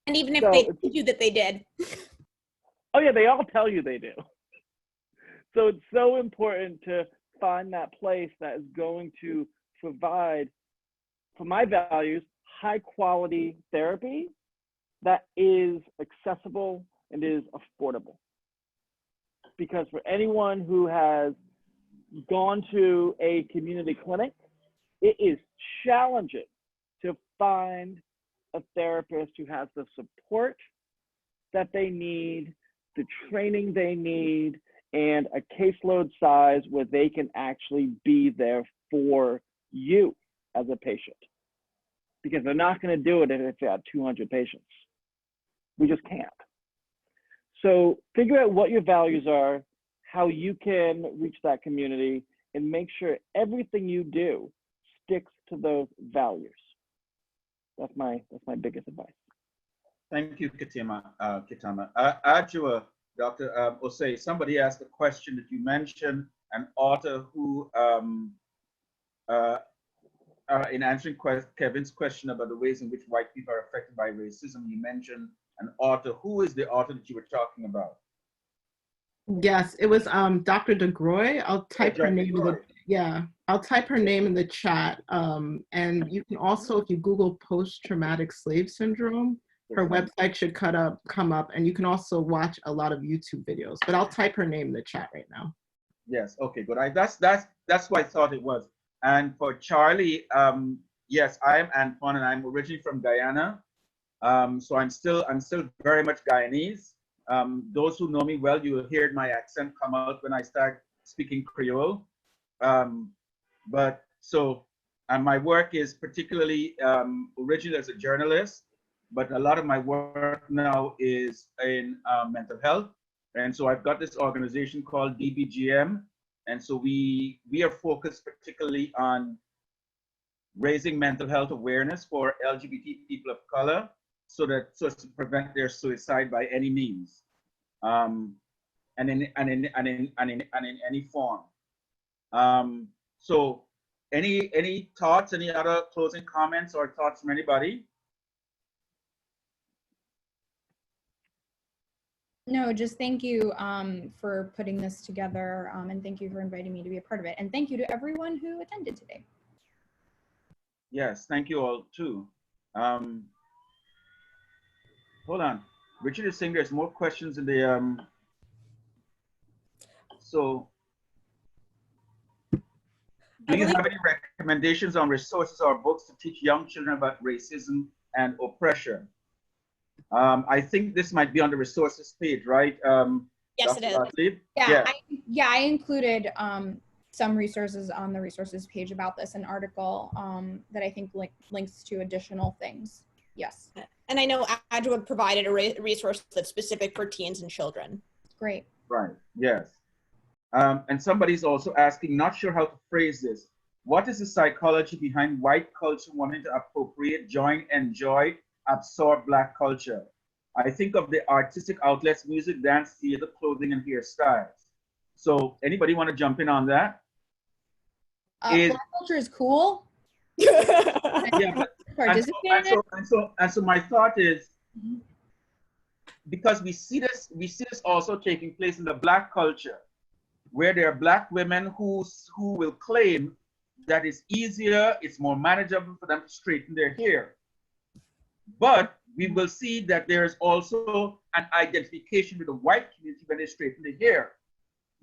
[SPEAKER 1] And even if they told you that they did.
[SPEAKER 5] Oh yeah, they all tell you they do. So it's so important to find that place that is going to provide, for my values, high quality therapy that is accessible and is affordable. Because for anyone who has gone to a community clinic, it is challenging to find a therapist who has the support that they need, the training they need, and a caseload size where they can actually be there for you as a patient. Because they're not going to do it if they have 200 patients. We just can't. So figure out what your values are, how you can reach that community, and make sure everything you do sticks to those values. That's my biggest advice.
[SPEAKER 3] Thank you, Kitama. Adjua, Dr. Osei, somebody asked a question that you mentioned an author who, in answering Kevin's question about the ways in which white people are affected by racism, you mentioned an author. Who is the author that you were talking about?
[SPEAKER 4] Yes, it was Dr. DeGroy. I'll type her
[SPEAKER 3] Dr.
[SPEAKER 4] name in the,
[SPEAKER 3] DeGroy.
[SPEAKER 4] I'll type her name in the chat. And you can also, if you Google post-traumatic slave syndrome, her website should come up, and you can also watch a lot of YouTube videos. But I'll type her name in the chat right now.
[SPEAKER 3] Yes. Okay. Good. That's what I thought it was. And for Charlie, yes, I am Antoine, and I'm originally from Guyana. So I'm still very much Guyanese. Those who know me well, you will hear my accent come out when I start speaking Creole. But so, and my work is particularly originally as a journalist, but a lot of my work now is in mental health. And so I've got this organization called DBGM. And so we are focused particularly on raising mental health awareness for LGBT people of color, so as to prevent their suicide by any means, and in any form. So any thoughts, any other closing comments or thoughts from anybody?
[SPEAKER 6] No, just thank you for putting this together, and thank you for inviting me to be a part of it. And thank you to everyone who attended today.
[SPEAKER 3] Yes, thank you all too. Hold on. Richard is saying there's more questions in the, so do you have any recommendations on resources or books to teach young children about racism and oppression? I think this might be on the resources page, right?
[SPEAKER 1] Yes, it is.
[SPEAKER 3] Gottlieb?
[SPEAKER 6] Yeah, I included some resources on the resources page about this, an article that I think links to additional things. Yes.
[SPEAKER 1] And I know Adwood provided a resource that's specific for teens and children.
[SPEAKER 6] Great.
[SPEAKER 3] Right, yes. And somebody's also asking, not sure how to phrase this. What is the psychology behind white culture wanting to appropriate, join, enjoy, absorb Black culture? I think of the artistic outlets, music, dance, theater, clothing, and hairstyles. So anybody want to jump in on that?
[SPEAKER 6] Black culture is cool.
[SPEAKER 3] Yeah, but, and so my thought is, because we see this also taking place in the Black culture, where there are Black women who will claim that it's easier, it's more manageable for them to straighten their hair. But we will see that there is also an identification with the white community when they straighten their hair.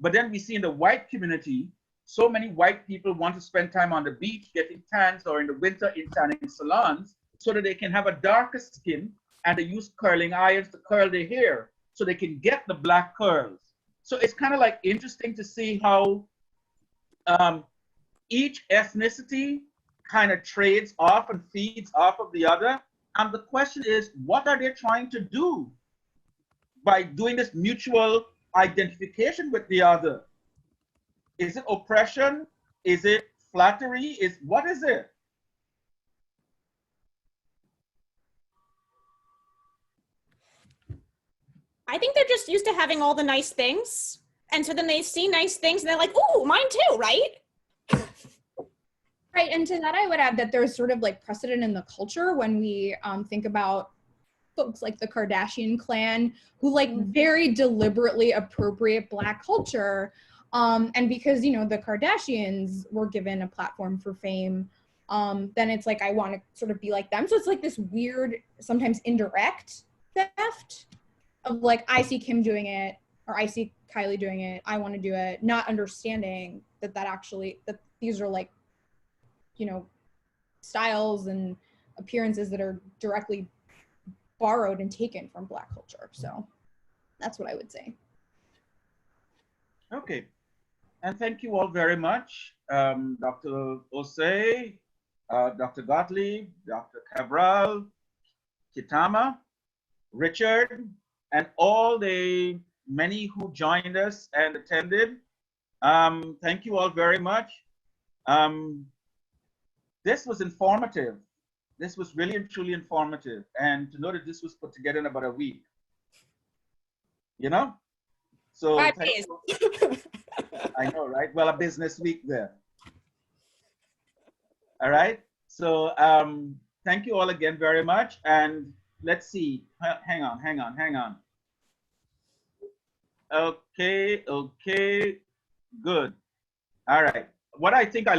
[SPEAKER 3] But then we see in the white community, so many white people want to spend time on the beach getting tans, or in the winter in tanning salons, so that they can have a darker skin, and they use curling irons to curl their hair so they can get the Black curls. So it's kind of like interesting to see how each ethnicity kind of trades off and feeds off of the other. And the question is, what are they trying to do by doing this mutual identification with the other? Is it oppression? Is it flattery? What is it?
[SPEAKER 1] I think they're just used to having all the nice things. And so then they see nice things and they're like, oh, mine too, right?
[SPEAKER 6] Right, and to that I would add that there's sort of like precedent in the culture when we think about folks like the Kardashian clan, who like very deliberately appropriate Black culture. And because, you know, the Kardashians were given a platform for fame, then it's like, I want to sort of be like them. So it's like this weird, sometimes indirect theft of like, I see Kim doing it, or I see Kylie doing it, I want to do it, not understanding that that these are like, you know, styles and appearances that are directly borrowed and taken from Black culture. So that's what I would say.
[SPEAKER 3] Okay. And thank you all very much. Dr. Osei, Dr. Gottlieb, Dr. Cabral, Kitama, Richard, and all the many who joined us and attended. Thank you all very much. This was informative. This was really and truly informative. And to know that this was put together in about a week, you know? So
[SPEAKER 1] 5 days.
[SPEAKER 3] I know, right? Well, a business week there. All right. So thank you all again very much. And let's see. Hang on. Okay, good. All right. What I think I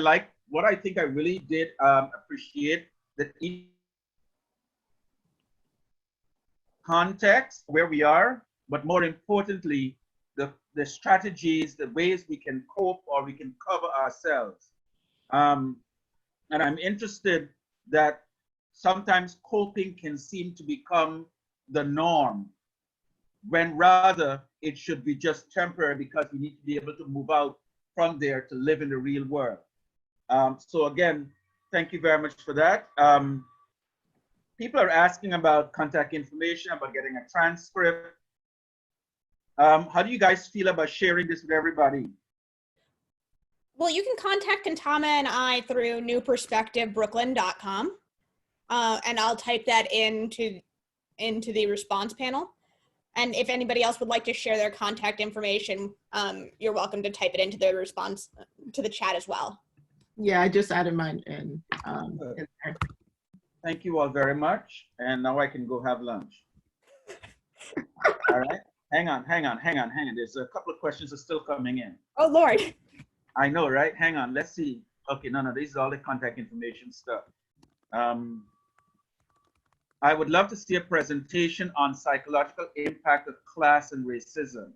[SPEAKER 3] really did appreciate that each context where we are, but more importantly, the strategies, the ways we can cope or we can cover ourselves. And I'm interested that sometimes coping can seem to become the norm, when rather it should be just temporary because we need to be able to move out from there to live in the real world. So again, thank you very much for that. People are asking about contact information, about getting a transcript. How do you guys feel about sharing this with everybody?
[SPEAKER 1] Well, you can contact Kantama and I through newperspectivebrooklyn.com, and I'll type that into the response panel. And if anybody else would like to share their contact information, you're welcome to type it into the response to the chat as well.
[SPEAKER 4] Yeah, I just added mine in there.
[SPEAKER 3] Thank you all very much. And now I can go have lunch. All right. Hang on. There's a couple of questions that are still coming in.
[SPEAKER 1] Oh, Lord.
[SPEAKER 3] I know, right? Hang on. Let's see. Okay, no, this is all the contact information stuff. I would love to see a presentation on psychological impact of class and racism.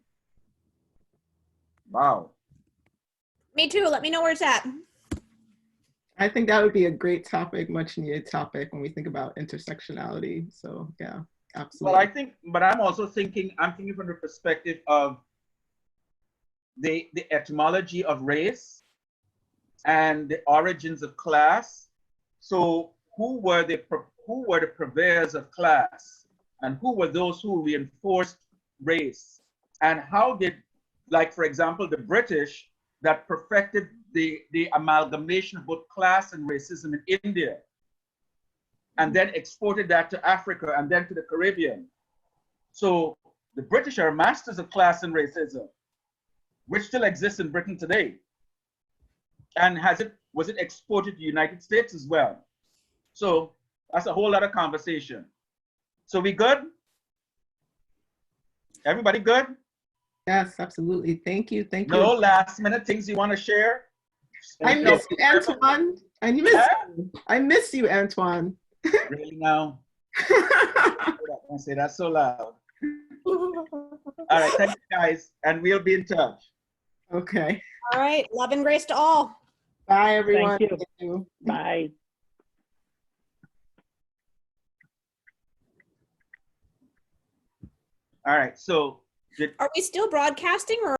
[SPEAKER 3] Wow.
[SPEAKER 1] Me too. Let me know where it's at.
[SPEAKER 4] I think that would be a great topic, much needed topic when we think about intersectionality. So yeah, absolutely.
[SPEAKER 3] Well, but I'm also thinking, from the perspective of the etymology of race and the origins of class. So who were the purveyors of class, and who were those who reinforced race, and how did, like, for example, the British that perfected the amalgamation of both class and racism in India, and then exported that to Africa and then to the Caribbean. So the British are masters of class and racism, which still exists in Britain today. And was it exported to the United States as well? So that's a whole other conversation. So we good? Everybody good?
[SPEAKER 4] Yes, absolutely. Thank you.
[SPEAKER 3] No last minute things you want to share?
[SPEAKER 4] I miss you, Antoine. I miss you, Antoine.
[SPEAKER 3] Really now? Don't say that so loud. All right, thank you guys, and we'll be in touch.
[SPEAKER 4] Okay.
[SPEAKER 1] All right, love and grace to all.
[SPEAKER 4] Bye, everyone.
[SPEAKER 5] Thank you. Bye.
[SPEAKER 3] All right, so
[SPEAKER 1] Are we still broadcasting, or